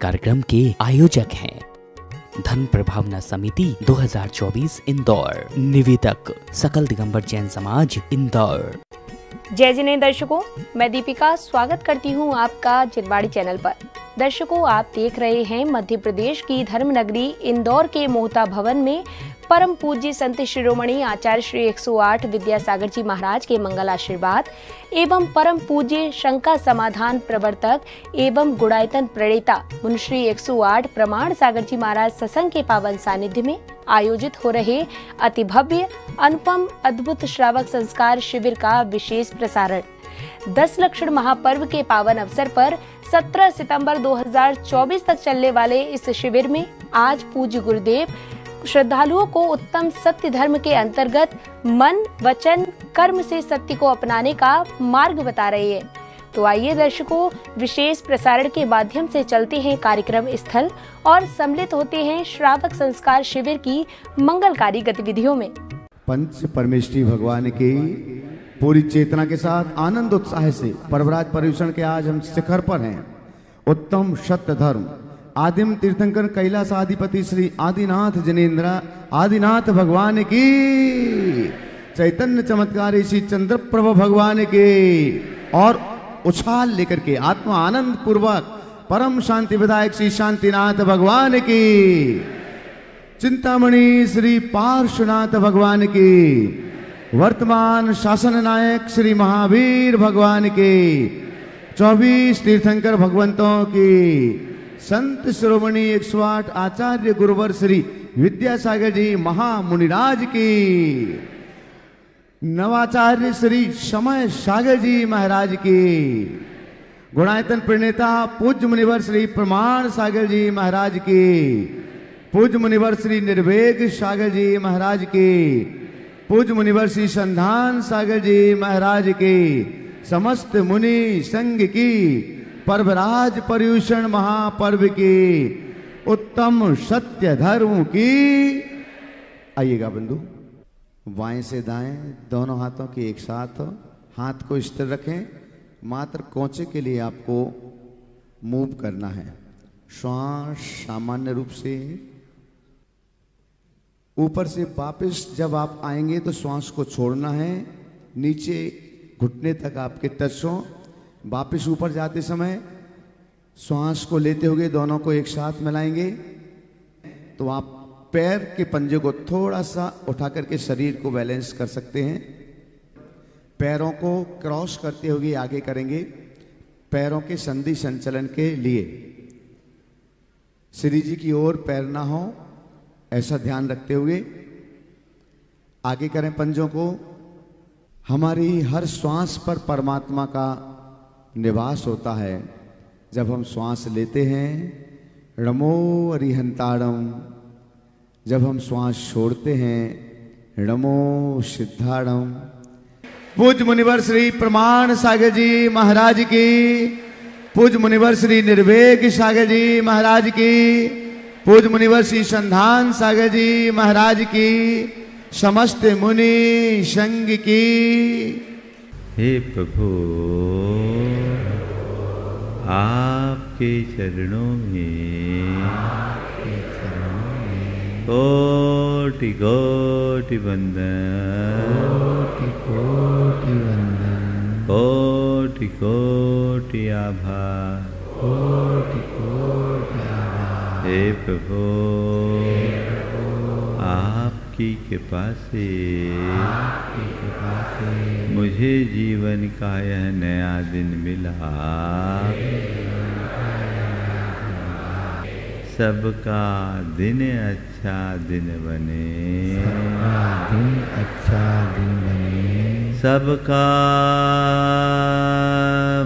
कार्यक्रम के आयोजक हैं धन प्रभावना समिति 2024 इंदौर। निवेदक सकल दिगंबर जैन समाज इंदौर। जय जिनेंद्र दर्शकों, मैं दीपिका स्वागत करती हूं आपका जिनवाड़ी चैनल पर। दर्शकों, आप देख रहे हैं मध्य प्रदेश की धर्म नगरी इंदौर के मोहता भवन में परम पूज्य संत शिरोमणि आचार्य श्री 108 विद्यासागर जी महाराज के मंगल आशीर्वाद एवं परम पूज्य शंका समाधान प्रवर्तक एवं गुणायतन प्रणेता मुनिश्री 108 प्रमाण सागर जी महाराज सत्संग के पावन सानिध्य में आयोजित हो रहे अति भव्य अनुपम अद्भुत श्रावक संस्कार शिविर का विशेष प्रसारण 10 लक्षण महापर्व के पावन अवसर पर 17 सितंबर 2024 तक चलने वाले इस शिविर में आज पूज्य गुरुदेव श्रद्धालुओं को उत्तम सत्य धर्म के अंतर्गत मन, वचन, कर्म से सत्य को अपनाने का मार्ग बता रहे हैं। तो आइए दर्शकों, विशेष प्रसारण के माध्यम से चलते हैं कार्यक्रम स्थल और सम्मिलित होते हैं श्रावक संस्कार शिविर की मंगलकारी गतिविधियों में। पंच परमेष्ठी भगवान की पूरी चेतना के साथ आनंद उत्साह से पर्वराज पर्यूषण के आज हम शिखर पर हैं। उत्तम सत्य धर्म आदिम तीर्थंकर कैलाश आधिपति श्री आदिनाथ जनेन्द्र आदिनाथ भगवान की, चैतन्य चमत्कारी श्री चंद्रप्रभ भगवान के, और उछाल लेकर के आत्मा आनंद पूर्वक परम शांति विधायक श्री शांतिनाथ भगवान की, चिंतामणि श्री पार्श्वनाथ भगवान की, वर्तमान शासन नायक श्री महावीर भगवान के, 24 तीर्थंकर भगवंतों की, संत शिरोमणि 108 आचार्य गुरुवर श्री विद्यासागर जी महामुनिराज की, नवाचार्य श्री समय सागर जी महाराज की, गुणायतन प्रणेता पूज्य मुनिवर श्री प्रमाण सागर जी महाराज की, पूज्य मुनिवर श्री निर्वेग सागर जी महाराज की, पूज्य मुनिवर श्री संधान सागर जी महाराज की, समस्त मुनि संघ की, पर्वराज पर्यूषण महापर्व की, उत्तम सत्य धर्म की। आइएगा बंधु, बाएं से दाएं दोनों हाथों के एक साथ, हाथ को स्थिर रखें। मात्र कोचे के लिए आपको मूव करना है। श्वास सामान्य रूप से ऊपर से वापस जब आप आएंगे तो श्वास को छोड़ना है, नीचे घुटने तक आपके टच हो। वापस ऊपर जाते समय श्वास को लेते हुए दोनों को एक साथ मिलाएंगे तो आप पैर के पंजे को थोड़ा सा उठा करके शरीर को बैलेंस कर सकते हैं। पैरों को क्रॉस करते हुए आगे करेंगे, पैरों के संधि संचलन के लिए। श्री जी की ओर पैर ना हो ऐसा ध्यान रखते हुए आगे करें पंजों को। हमारी हर श्वास पर परमात्मा का निवास होता है। जब हम श्वास लेते हैं रमो अरिहंताड़म, जब हम श्वास छोड़ते हैं रमो सिद्धाड़म। पूज्य मुनिवर श्री प्रमाण सागर जी महाराज की, पूज्य मुनिवर श्री निर्वेग सागर जी महाराज की, पूज्य मुनिवर श्री संधान सागर जी महाराज की, समस्त मुनि संघ की। हे प्रभु, आपके चरणों में कोटि कोटि वंदन, कोटि वंदन, कोटि कोटि आभार, कोटि कोटि आभार। हे प्रभु, आपकी कृपा से मुझे जीवन का यह नया दिन मिला। सबका दिन अच्छा दिन बने, दिन अच्छा दिन बने, सबका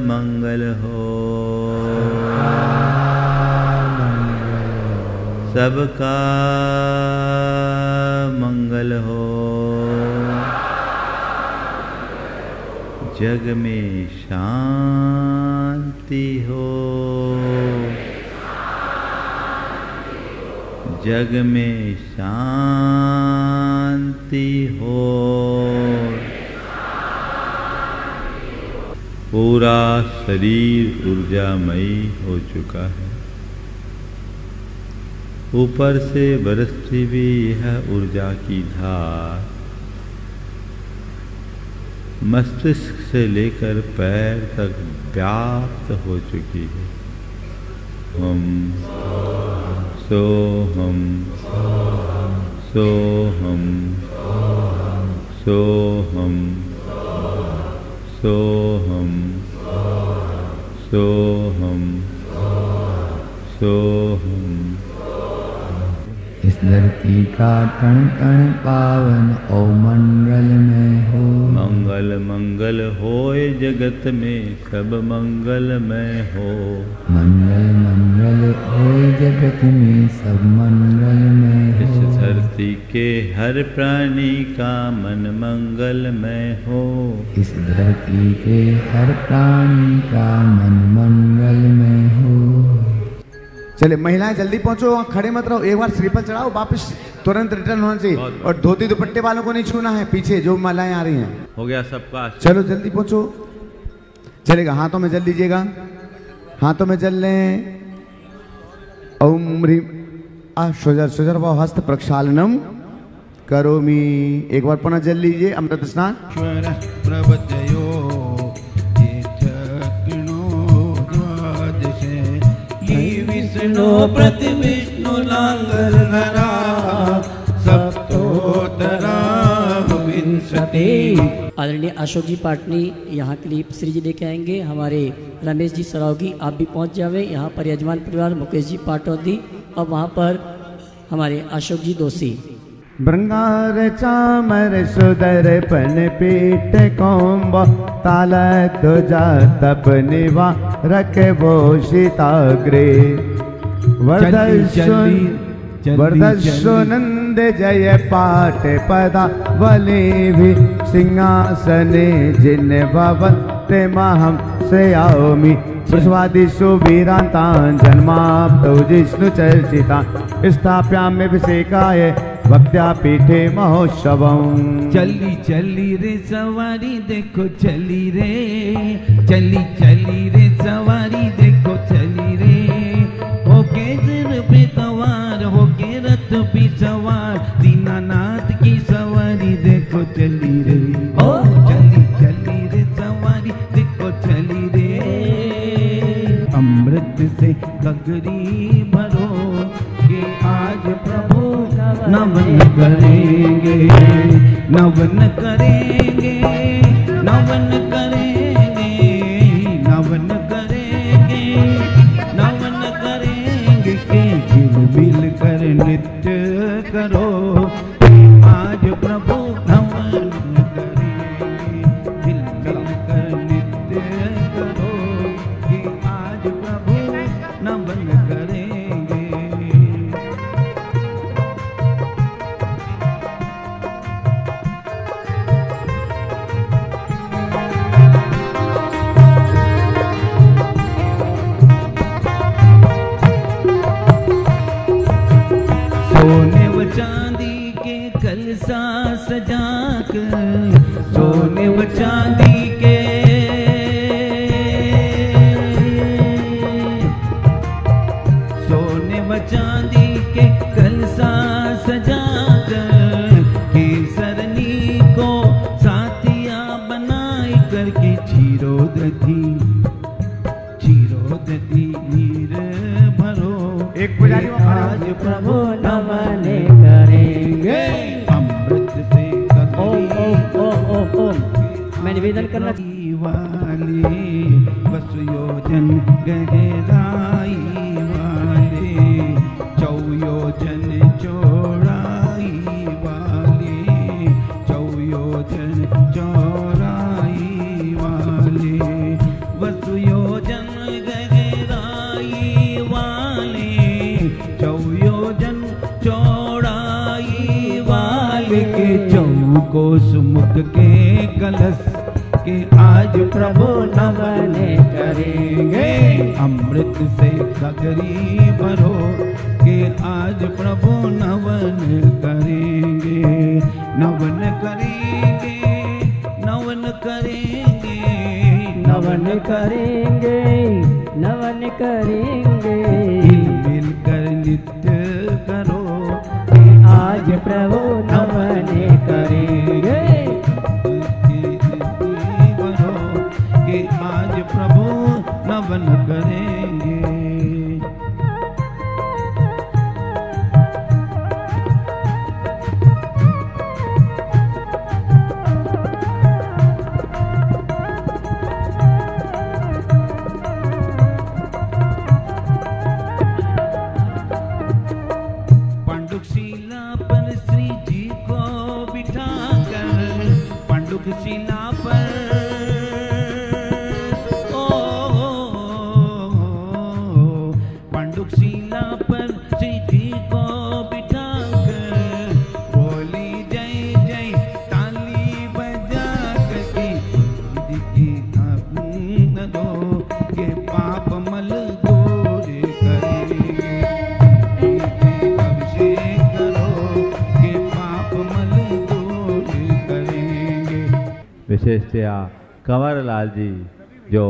मंगल हो, सबका मंगल हो, जग में शांति हो, जग में शांति हो। पूरा शरीर ऊर्जामयी हो चुका है। ऊपर से बरसती भी यह ऊर्जा की धार मस्तिष्क से लेकर पैर तक व्याप्त हो चुकी है। हम सोहम सोहम सोहम सोहम सोहम सोहम। इस धरती का कण कण पावन ओ मंगल में हो। मंगल मंगल होए जगत में सब मंगलमय हो। मंगल मंगल होए जगत में सब मंगलमय हो। इस धरती के हर प्राणी का मन मंगलमय हो। इस धरती के हर प्राणी का मन मंगलमय हो। चले महिलाएं जल्दी पहुंचो, वहाँ खड़े मत रहो। एक बार श्रीफल चढ़ाओ, वापस तुरंत रिटर्न होना चाहिए। और धोती दुपट्टे वालों को नहीं छूना है, पीछे जो महिलाएं आ रही हैं। हो गया सबका। चलो जल्दी पहुंचो। चलेगा, हाथों में जल लीजिएगा, हाथों में जल लें। ओम ह्रीं सुजर भाव हस्त प्रक्षालनम करोमि। एक बार पुनः जल लीजिए, अमृत स्नान। विष्णु प्रति विष्णु लांगर धरा सप्तोतरा विंशति। आदरणीय अशोक जी पाटनी यहाँ के लिए श्री जी लेके आएंगे। हमारे रमेश जी सरावगी आप भी पहुँच जावे। यहाँ पर यजमान परिवार मुकेश जी पाटौदी और वहाँ पर हमारे अशोक जी दोषी। भृंगार चामर सुदर पन पीठ कोम्ब ताल तुजा तप निवा रख भूषिताग्रे। वर्धस्व नंद जय पाठ पदा वली भी सिंहासने जिन भवन्ते महं श्रेयामि। वृषवादिषु वीरान्तान् जन्माप्तौ जिष्णु चर्चितान् स्थाप्यामि अभिषेकाय भक्त्या पीठे महोत्सवम्। चली चली रे सवारी देखो चली रे, चली चली रे सवारी देखो चली रे। होके सिर पे सवार होके रथ पे सवार दीनानाथ की सवारी देखो चली रे। ओ चली चली रे सवारी देखो चली रे। अमृत से गगरी भरो के आज प्रभु नवन करेंगे, नवन करेंगे, नवन करेंगे, नवन करेंगे, नवन करेंगे। के मिल कर नृत्य करो आज प्रभु नवन करेंगे। मिल कर नृत्य करो कि आज प्रभु नवन करेंगे। सोने व चांदी के कलसा सजाकर, सोने व चांदी के, सोने व चांदी के कलसा सजाकर केसरनी को साथिया बनाई करके क्षीरोदधि क्षीरोदधि नीर भरो। एक पुजारी आज प्रभु नवन करेंगे। अमृत से मैं निवेदन करना वाले वसुयोजन गहराई वाले, चौयोजन चौड़ाई वाले, चौयोजन चौड़ाई वाले, वसुयोजन गहराई वाले, चौयोजन चौड़ाई वाले। के चौकोस मुख के कलश के आज प्रभु नवन करेंगे। अमृत से गगरी भरो के आज प्रभु नवन करेंगे, नवन करेंगे, नवन करेंगे, नवन करेंगे, नवन करेंगे। मिल मिल कर नित्य प्रभु नमन करेंगे। कि आज प्रभु नमन करेंगे। पंडुकशिला पर श्री जी को बिठाकर, पंडुकशिला पर पंडुकशिला पर श्री जी को बिठाकर बोली जय जय ताली बजा करके दो के पाप मल दूर करेंगे। अभिषेक करो के पाप मल दूर करेंगे। विशेषतया कंवर लाल जी जो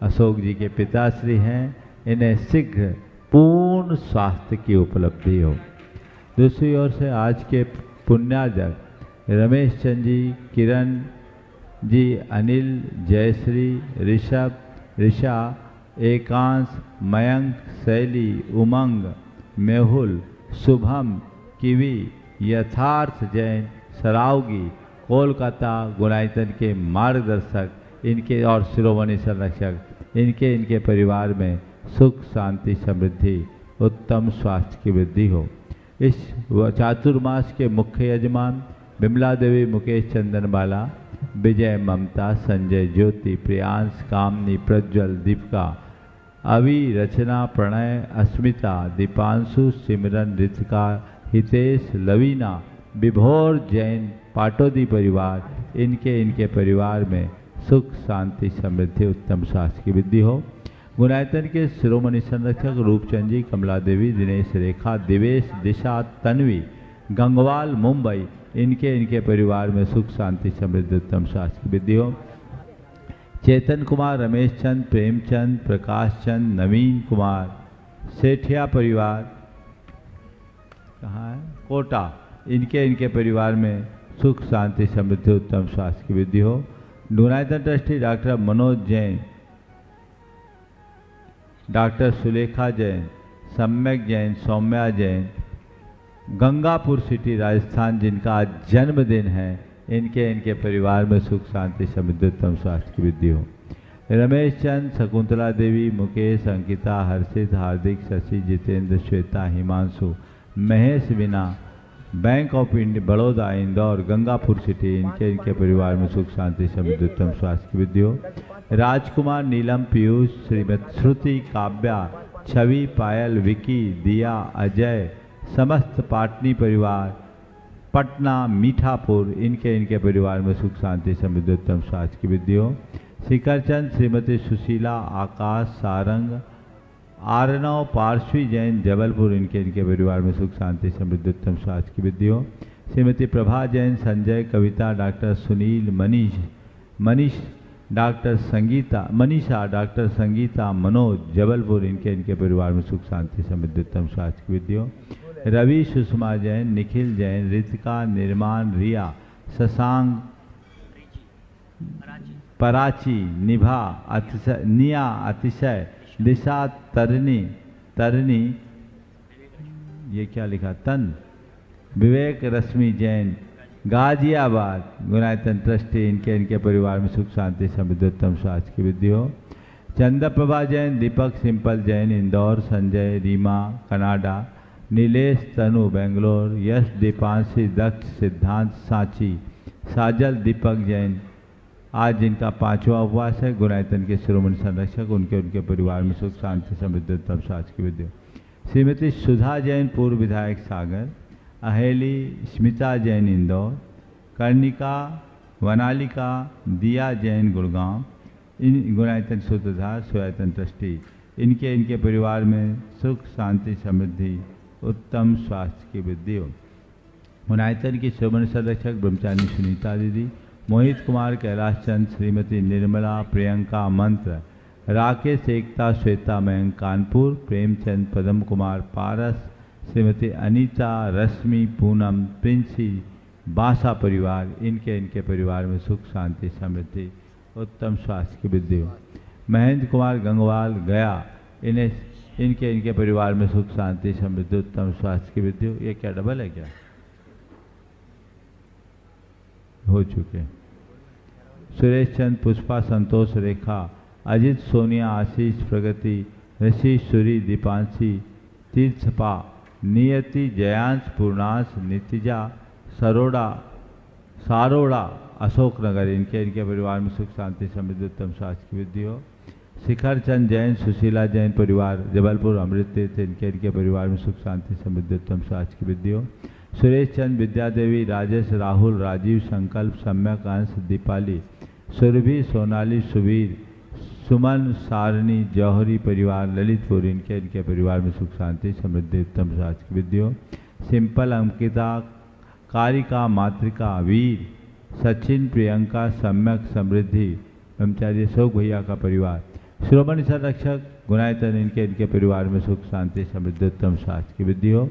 अशोक जी के पिताश्री हैं, इन्हें शीघ्र पूर्ण स्वास्थ्य की उपलब्धि हो। दूसरी ओर से आज के पुण्यार्जक रमेश चंद जी, किरण जी, अनिल, जयश्री, ऋषभ, ऋषा, एकांश, मयंक, शैली, उमंग, मेहुल, शुभम, किवी, यथार्थ जैन, सरावगी, कोलकाता गुणायतन के मार्गदर्शक, इनके और शिरोमणि संरक्षक, इनके परिवार में सुख, शांति, समृद्धि, उत्तम स्वास्थ्य की वृद्धि हो। इस चातुर्मास के मुख्य यजमान बिमला देवी, मुकेश, चंदनबाला, विजय, ममता, संजय, ज्योति, प्रियांश, कामनी, प्रज्वल, दीपिका, अवि, रचना, प्रणय, अस्मिता, दीपांशु, सिमरन, रितिका, हितेश, लवीना, विभोर जैन, पाटोदी परिवार, इनके परिवार में सुख, शांति, समृद्धि, उत्तम स्वास्थ्य की वृद्धि हो। गुणायतन के शिरोमणि संरक्षक रूपचंद जी, कमला देवी, दिनेश, रेखा, दिवेश, दिशा, तन्वी, गंगवाल, मुंबई, इनके परिवार में सुख, शांति, समृद्धि, उत्तम स्वास्थ्य की वृद्धि हो। चेतन कुमार, रमेश चंद, प्रेमचंद, प्रकाश चंद, नवीन कुमार, सेठिया परिवार कहाँ है, कोटा, इनके परिवार में सुख, शांति, समृद्धि, उत्तम स्वास्थ्य की वृद्धि हो। Gunayatan trustee doctor Manoj Jain, doctor Sulekha Jain, सम्यक जैन, सौम्या जैन, गंगापुर सिटी राजस्थान, जिनका आज जन्मदिन है, इनके परिवार में सुख, शांति, समृद्धि, उत्तम स्वास्थ्य की वृद्धि हो। Ramesh Chand, Shakuntala Devi, Mukesh, Ankita, Harshit, Hardik, Shashi, Jitendra, Shweta, Himanshu, Mahesh, Veena, bank of India Baroda, Indore, Gangapur city, इनके परिवार में सुख, शांति, समृद्धि, उत्तम स्वास्थ्य की वृद्धि हो। राजकुमार, नीलम, पीयूष, श्रीमती श्रुति, काव्या, छवि, पायल, विकी, दिया, अजय, समस्त पाटनी परिवार, पटना, मीठापुर, इनके परिवार में सुख, शांति, समृद्धि, उत्तम स्वास्थ्य की वृद्धि हो। शिखरचंद, श्रीमती सुशीला, आकाश, सारंग, आरनव, पार्श्वी जैन, जबलपुर, इनके परिवार में सुख, शांति, समृद्धि, उत्तम स्वास्थ्य की वृद्धि हो। Shrimati Prabha Jain, Sanjay, Kavita, doctor Sunil, Manish, doctor Sangeeta, Manisha, doctor Sangeeta, Manoj, Jabalpur, इनके परिवार में सुख, शांति, समृद्धि, उत्तम स्वास्थ्य की वृद्धि हो। रवि, सुषमा जैन, निखिल जैन, रितिका, निर्माण, रिया, शशांक, पराची, निभा, अतिशय, निया, अतिशय, दिशा, तरनी, ये क्या लिखा, तन, विवेक, रश्मि जैन, गाजियाबाद, गुणायतन ट्रस्टी, इनके परिवार में सुख, शांति, समृद्धि, उत्तम स्वास्थ्य की वृद्धि हो। चंद्रप्रभा जैन, दीपक, सिंपल जैन, इंदौर, संजय, रीमा, कनाडा, नीलेश, तनु, बेंगलोर, यश, दीपांशी, दक्ष, सिद्धांत, सांची, साजल, दीपक जैन, आज जिनका 5वां उपवास है, गुणायतन के शिरोमणि संरक्षक, उनके परिवार में सुख, शांति, समृद्धि, उत्तम स्वास्थ्य की वृद्धि हो। श्रीमती सुधा जैन, पूर्व विधायक सागर, अहेली, स्मिता जैन, इंदौर, कर्णिका, वनालिका, दिया जैन, गुड़गांव, इन गुणायतन सूत्रधार, सोयायतन ट्रस्टी, इनके परिवार में सुख, शांति, समृद्धि, उत्तम स्वास्थ्य की वृद्धि हो। गुणायतन की शिरोमणि संरक्षक ब्रह्मचारिणी सुनीता दीदी, मोहित कुमार, कैलाश चंद, श्रीमती निर्मला, प्रियंका, मंत्र, राकेश, एकता, श्वेता, मयंक, कानपुर, प्रेमचंद, पदम कुमार, पारस, श्रीमती अनीता, रश्मि, पूनम, प्रिंसी, बासा परिवार, इनके परिवार में सुख शांति समृद्धि उत्तम स्वास्थ्य की वृद्धि हो। महेंद्र कुमार गंगवाल, गया, इनके परिवार में सुख शांति समृद्धि उत्तम स्वास्थ्य की वृद्धि हो। ये क्या डबल है क्या? हो चुके। सुरेश चंद, पुष्पा, संतोष, रेखा, अजित, सोनिया, आशीष, प्रगति, ऋषि, सूरी, दीपांशी, तीर्थपा, नियति, जयांश, पूर्णांश, नितिजा, सारोड़ा, अशोकनगर, इनके परिवार में सुख शांति समृद्धि उत्तम स्वास्थ्य की वृद्धि हो। शिखर चंद जैन, सुशीला जैन परिवार, जबलपुर, अमृत तीर्थ, इनके परिवार में सुख शांति समृद्धि उत्तम स्वास्थ्य की वृद्धि हो। सुरेश चंद, विद्या देवी, राजेश, राहुल, राजीव, संकल्प, सम्यक, अंश, दीपाली, सुरभि, सोनाली, सुवीर, सुमन, सारणी, जौहरी परिवार, ललितपुर, इनके परिवार में सुख शांति समृद्धि उत्तम स्वास्थ्य की वृद्धि हो। सिंपल, अंकिता, कारिका, मातृका, वीर, सचिन, प्रियंका, सम्यक, समृद्धि, ब्रह्मचारी अशोक भैया का परिवार, श्रोमणी संरक्षक, गुणायतन, इनके परिवार में सुख शांति समृद्धि उत्तम स्वास्थ्य की वृद्धि हो।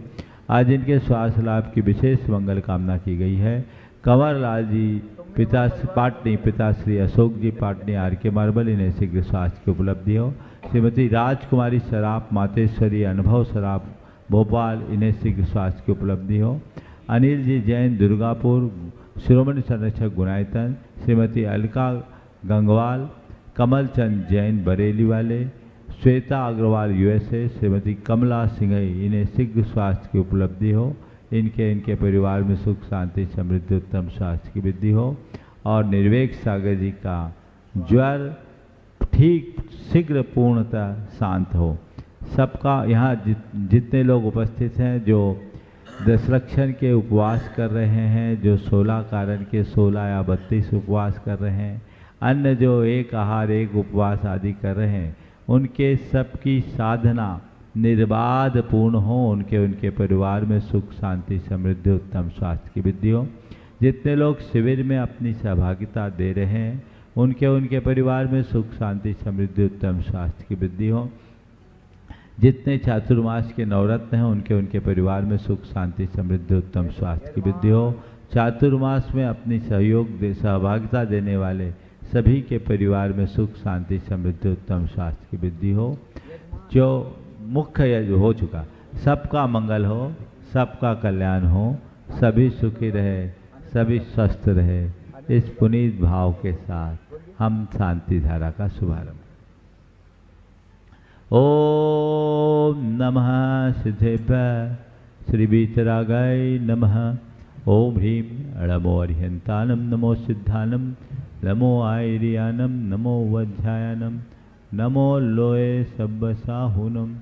आज इनके स्वास्थ्य लाभ की विशेष मंगल कामना की गई है। कंवर लाल जी पाटनी, पिता श्री अशोक जी पाटनी, आर के मार्बल, इन्हें शीघ्र स्वास्थ्य की उपलब्धि हो। श्रीमती राजकुमारी सराफ, मातेश्वरी, अनुभव सराफ, भोपाल, इन्हें शीघ्र स्वास्थ्य की उपलब्धि हो। अनिल जी जैन, दुर्गापुर, श्रोमणी संरक्षक, गुणायतन, श्रीमती अलका गंगवाल, कमल चंद जैन, बरेली वाले, श्वेता अग्रवाल, यूएसए, श्रीमती कमला सिंघई, इन्हें शीघ्र स्वास्थ्य की उपलब्धि हो। इनके परिवार में सुख शांति समृद्धि उत्तम स्वास्थ्य की वृद्धि हो। और निर्वेक सागर जी का ज्वर ठीक शीघ्र पूर्णतः शांत हो। सबका यहाँ जितने लोग उपस्थित हैं, जो दशलक्षण के उपवास कर रहे हैं, जो 16 कारण के 16 या 32 उपवास कर रहे हैं, अन्य जो एक आहार एक उपवास आदि कर रहे हैं, उनके सबकी साधना निर्बाध पूर्ण हो। उनके परिवार में सुख शांति समृद्धि उत्तम स्वास्थ्य की वृद्धि हो। जितने लोग शिविर में अपनी सहभागिता दे रहे हैं, उनके परिवार में सुख शांति समृद्धि उत्तम स्वास्थ्य की वृद्धि हो। जितने चातुर्मास के नवरत्न हैं, उनके परिवार में सुख शांति समृद्धि उत्तम स्वास्थ्य की वृद्धि हो। चातुर्मास में अपनी सहभागिता देने वाले सभी के परिवार में सुख शांति समृद्धि उत्तम स्वास्थ्य की वृद्धि हो। जो मुख्य जो हो चुका, सबका मंगल हो, सबका कल्याण हो, सभी सुखी रहे, सभी स्वस्थ रहे, इस पुनीत भाव के साथ हम शांति धारा का शुभारंभ। ओम नमः सिद्धेभ्यः श्री वीतरागाय नमः। ओम ह्रीं नमो अरिहंतानम, नमो सिद्धानम, नमो आयरियानम, नमो वज्रायानम, नमो लोये सब्बसाहुनम।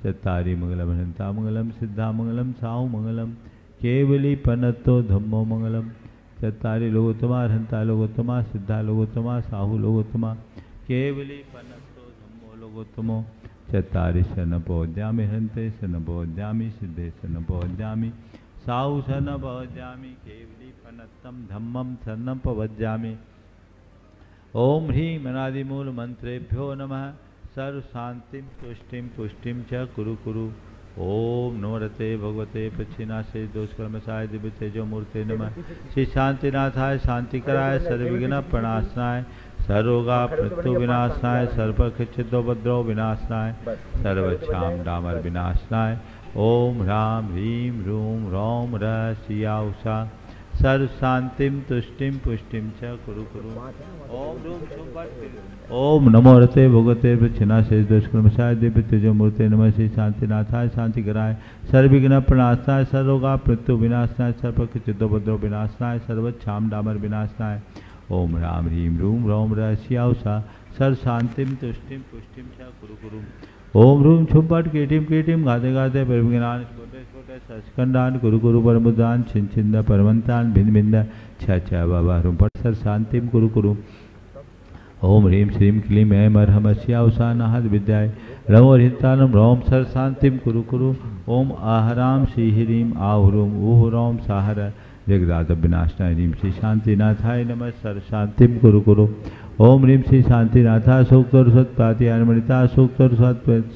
चत्तारि मंगलम हंता मंगलम, सिद्धा मंगलम, साहु मंगलम, केवली पनत्तो धम्मो मंगलम। चत्तारि लोकोत्तमा, हंता लोकोत्तमा, सिद्धा लोकोत्तमा, साहु लोकोत्तमा, केवली पनत्तो धम्मो लोकोत्तमो। चत्तारि शरण पौद्यामि, हंते शरण पौद्यामि, सिद्धे शरण पौद्यामि, साहु शरण पौद्यामि, केवली पनत्तम धम्मम शरणं पवज्यामि। ओम ह्रीं अनादिमूल मंत्रेभ्यो नमः। सर्व शांतिम तुष्टिम पुष्टिम च कुरु कुरु। ओम नमोरते भगवते पच्छिनाशे दोषकर्मसाय दिव्य तेजो मूर्ते नमः। श्री शांतिनाथाय, शांतिकराय, सर्वविघ्न प्रणाशनाय, सर्वरोगा मृत्यु विनाशनाय, सर्वक्षिद्रोपद्रव विनाशनाय, सर्वक्षाम डामर विनाशनाय। ओम ह्रां ह्रीं ह्रूं ह्रौं ह्रः श्रिया उषा। सर्व शांतिम तुष्टिम पुष्टिम च कुरु कुरु। ओम नमो रते भगवते पच्छिनाशे दोषकर्मसाय दिव्य तेजो मूर्ते नमः। श्री शांतिनाथाय, शांतिकराय, सर्वविघ्न प्रणाशनाय, सर्वरोगा मृत्यु विनाशनाय, सर्वक्षिद्रोपद्रव विनाशनाय, सर्वक्षाम डामर विनाशनाय। ओम राम ह्रीं ह्रूं ह्रौं ह्रः श्रिया उषा। सर्व शांतिम तुष्टिम पुष्टिम च कुरु कुरु। ओम ह्रूं छुपट कीटिम कीटिम गाते गाते परविघ्नान छोटे छोटे सचखंडान कुरु कुरु परमुदान छिन छिंद परमंतान भिन्न भिन्न छ बाबा ह्रूं पट सर शांतिम कुरु कुरु। ओम ह्रीं श्रीं क्लीं ऐं मरहमस्या उषानाहद विद्याय रमो हितानम रोम सर शांतिम कुरु कुरु। ओम आहराम श्री ह्रीं आहुरूम ऊह रोम साहर जगदाद विनाशनाय ह्रीं श्री शांतिनाथाय नमः। सर शांतिम कुरु कुरु। ओम ह्रीं श्री शांतिनाथा सूक्तर सत्प्रातिहार मणिता सूक्तर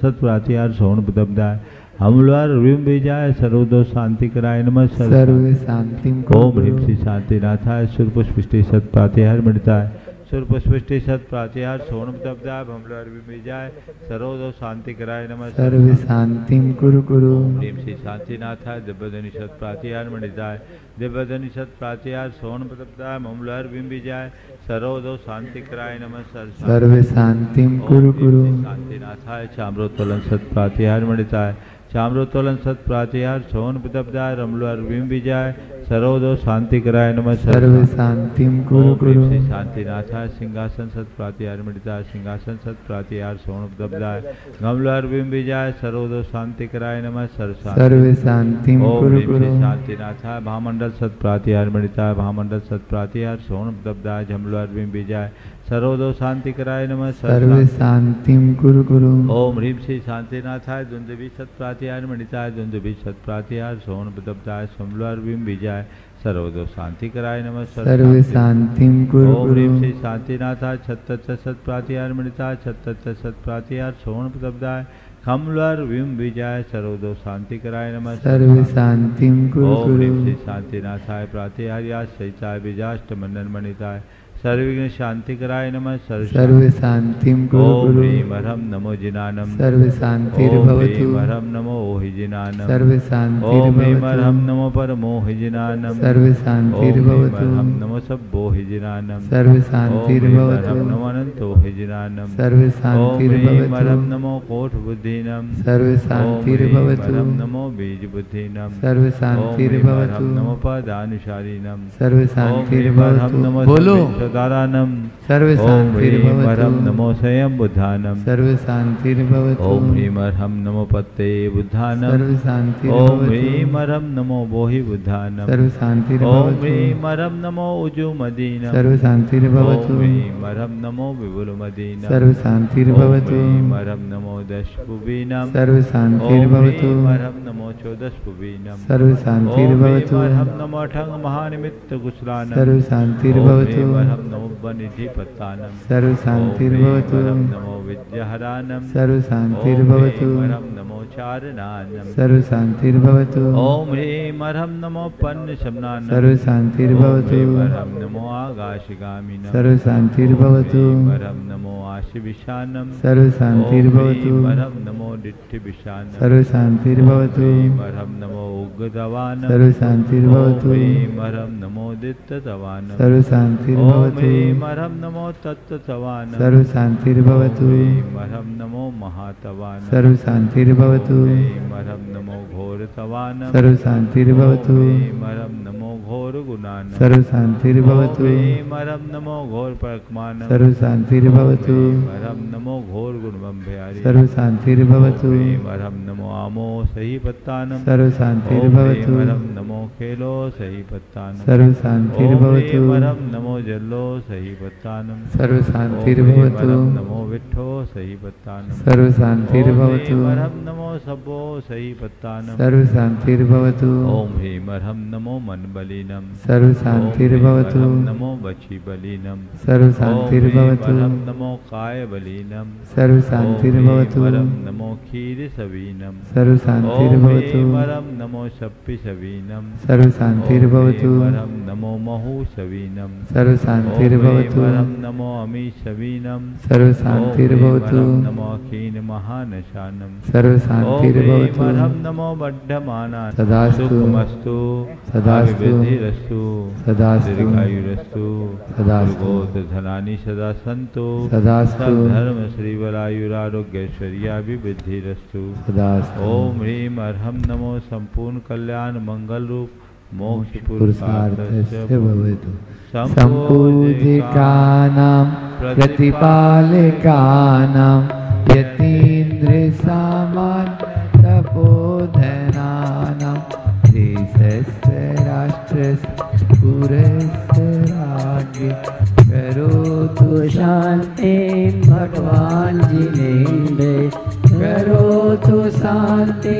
सत्प्रातिहार सोण बुदब्दाय हमलार विम विजय सर्वदोष शांति कराय नमः सर्व शांतिम ओम ह्रीं श्री शांतिनाथाय सुरपुष्टि सत प्रातिहार मिटाय सुरपुष्टि सत प्रातिहार सोनम तब्दाय हमलार विम विजय सर्वदोष शांति कराय नमः सर्व शांतिम कुरु कुरु ह्रीं श्री शांतिनाथाय दिव्यधनि सत प्रातिहार मिटाय दिव्यधनि सत प्रातिहार सोनम तब्दाय हमलार विम विजय सर्वदोष शांति कराय नमः सर्व शांतिम कुरु कुरु शांतिनाथाय चाम्रोत्तोलन सत प्रातिहार मिटाय चाम्रोत्तोलन सत प्रातिहार सोन पितब्दाय रमलुआर विम विजय सर्वदोष शांति कराय नमः सर्व शांतिम कुरु कुरु शांतिनाथाय सिंहासन सत प्रातिहार मिटाय सिंहासन सत प्रातिहार सोन पितब्दाय गमलुआर विम विजय सर्वदोष शांति कराय नमः सर्व शांतिम कुरु कुरु शांतिनाथाय महामंडल सत प्रातिहार मिटाय महामंडल सत प्रातिहार सोन पितब्दाय झमलुआर विम विजय सर्वदोष शांति कराय नमः सर्व शांतिम कुरु कुरु ओम ह्रीं श्री शांतिनाथाय दुंदुभि सत प्रातिहार मिटाय दुंदुभि सत प्रातिहार सोन पितब्दाय समलुआर विम विजय सर्वदोष शांति कराय नमः सर्व शांतिम कुरु ओम ह्रीं कुरु श्री शांतिनाथाय छत्तच सत प्रातिहार मिटाय छत्तच सत प्रातिहार सोन पितब्दाय खमलुआर विम विजय सर्वदोष शांति कराय नमः सर्व शांतिम कुरु ओम ह्रीं श्री कुरु शांतिनाथाय प्रातिहार्या सहिताय विजाष्ट मंडन मणिताय सर्वविघ्न शांति कराय नमः सर्व शांतिम कुरु ओम कुरु ह्रीं हरम नमो जिनानम सर्व शांतिर्भवतु ओम हरम नमो ओहि जिनानम सर्व ओम ह्रीं हरम शांतिर्भवतु नमो परमो हि जिनानम सर्व ओम ह्रीं शांतिर्भवतु हरम नमो सब्बो हि जिनानम सर्व ओम ह्रीं शांतिर्भवतु हरम नमो अनंतो हि जिनानम सर्व ओम ह्रीं हरम शांतिर्भवतु नमो कोट बुद्धिनम सर्व ओम ह्रीं शांतिर्भवतु हरम नमो बीज बुद्धिनम सर्व ओम ह्रीं शांतिर्भवतु हरम नमो पदानुसारिणम सर्व ओम ह्रीं हरम शांतिर्भवतु नमो बोलो सदानम सर्व ओम ह्रीं हरम शांतिर्भवतु नमो स्वयं बुद्धानम सर्व शांतिर्भवतु ओम ह्रीं हरम नमो पत्ते बुद्धानम सर्व ओम शांतिर्भवतु ह्रीं हरम नमो बोहि बुद्धानम सर्व ओम शांतिर्भवतु ह्रीं हरम नमो उजुमदीनम सर्व शांतिर्भवतु ओम ह्रीं हरम नमो विपुलमदीनम सर्व ओम शांतिर्भवतु ह्रीं हरम नमो दशपुबीनम सर्व ओम शांतिर्भवतु ह्रीं हरम नमो चौदशपुबीनम सर्व ओम शांतिर्भवतु ह्रीं हरम नमो अठंग महानिमित्त कुशलानम सर्व ओम शांतिर्भवतु ह्रीं हरम नमो बनिधि पत्तानम सर्व शांतिर्भवतु ओम ह्रीं हरम नमो विद्याहरानम सर्व शांतिर्भवतु ओम ह्रीं हरम नमो चारणानम सर्व शांतिर्भवतु ओम ह्रीं हरम नमो पन्न शमनानम सर्व शांतिर्भवतु ओम ह्रीं हरम नमो आकाशगामिनम सर्व शांतिर्भवतु ओम ह्रीं हरम नमो आशिविशानम सर्व शांतिर्भवतु ओम ह्रीं हरम नमो दिट्ठिविशानम सर्व शांतिर्भवतु ओम ह्रीं हरम नमो उग्गतवानम सर्व शांतिर्भवतु ओम ह्रीं हरम नमो दित्ततवानम सर्व ओम शांतिर्भवतु ह्रीं हरम नमो तत्ततवानम सर्व शांतिर्भवतु ओम ह्रीं हरम नमो महातवानम सर्व शांतिर्भवतु ओम ह्रीं हरम नमो घोरतवानम सर्व शांतिर्भवतु ओम ह्रीं हरम नमो घोर गुणानम सर्व शांतिर्भवतु ओम ह्रीं हरम नमो घोर परकमानम सर्व शांतिर्भवतु ओम ह्रीं हरम नमो घोर गुणबम्भयारि सर्व शांतिर्भवतु ओम ह्रीं हरम नमो आमो सही पत्तानम सर्व ओम शांतिर्भवतु ह्रीं हरम नमो खेलो सही पत्तानम सर्व ओम शांतिर्भवतु ह्रीं हरम नमो जल्लो सही पत्तानम सर्व ओम ह्रीं शांतिर्भवतु हरम नमो विट्ठो सही पत्तानम सर्व ओम शांतिर्भवतु ह्रीं हरम नमो सब्बो सही पत्तानम सर्व शांतिर्भवतु ओम ह्रीं हरम नमो मनबलिनम सर्व ओम ह्रीं शांतिर्भवतु हरम नमो वची बलिनम सर्व ओम ह्रीं शांतिर्भवतु हरम नमो काय बलिनम सर्व ओम शांतिर्भवतु ह्रीं हरम नमो क्षीर सवीनम सर्व ओम शांतिर्भवतु ह्रीं हरम नमो शप्पि सवीनम सर्व ओम शांतिर्भवतु ह्रीं हरम नमो महु सवीनम सर्व ओम शांतिर्भवतु ह्रीं हरम नमो अमी सवीनम सर्व ओम ह्रीं शांतिर्भवतु हरम नमो अखीन महानशानम सर्व ओम ह्रीं शांतिर्भवतु हरम नमो बड्ढमाना सदास्तु सुखमस्तु सदास्तु अभिवृद्धिरस्तु सदास्तु दीर्घायुरस्तु सदास्तु दुर्गोत धनानि सदा सन्तु सदास्तु सब धर्म श्रीवलायुरारोग्यैश्वर्याभिवृद्धिरस्तु सदास्तु ओम ह्रीं हरम नमो संपूर्ण कल्याण मंगल रूप मोक्ष पुरुषार्थस्य पुरुषार्थस्य भवतु सम्पूजिकानां प्रतिपालकानां यतीन्द्रसामान् तपोधनानां देशस्य राष्ट्रस्य पुरस्य राज्ञे करोतु शान्ति भगवान् जिनेन्द्र करोतु शान्ति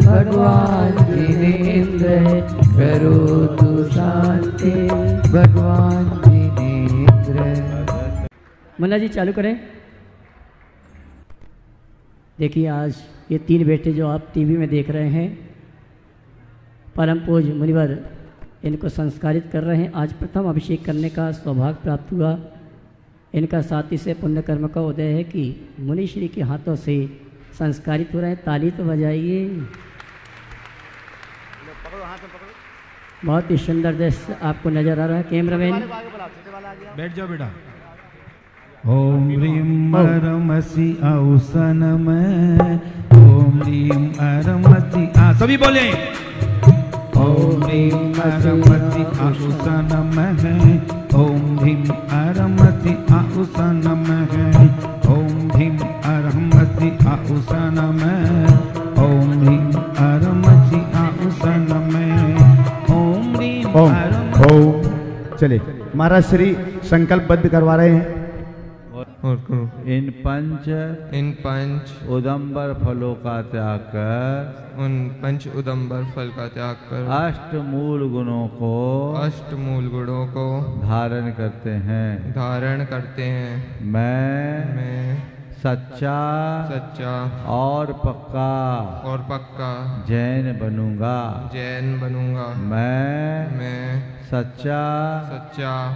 भगवान् जिनेन्द्र करोतु शान्ति भगवान् जिनेन्द्र। मुन्ना जी चालू करें। देखिए आज ये 3 बेटे जो आप टीवी में देख रहे हैं, परम पूज्य मुनिवर इनको संस्कारित कर रहे हैं। आज प्रथम अभिषेक करने का सौभाग्य प्राप्त हुआ। इनका साथ ही से पुण्य कर्म का उदय है कि मुनिश्री के हाथों से संस्कारित हो रहे हैं। ताली तो बजाइए। बहुत ही सुंदर दृश्य आपको नजर आ रहा है। कैमरामैन बैठ जाओ बेटा। ओम ह्रीम अरमसी औसनम, ओम ह्रीम अरमसी सभी बोले ओम ह्रीम अरमसी औसनम है, ओम ह्रीम अरमसी औसनम है, ओम ह्रीम अरमसी औसनम, ओम ह्रीम अरमसी औसनम, ओम ह्रीम ओम। चले महाराज श्री संकल्पबद्ध करवा रहे हैं। और इन पंच उदंबर फलों का त्याग कर, उन पंच उदंबर फल का त्याग कर अष्टमूल गुणों को धारण करते हैं। मैं सच्चा और पक्का जैन बनूंगा। मैं सच्चा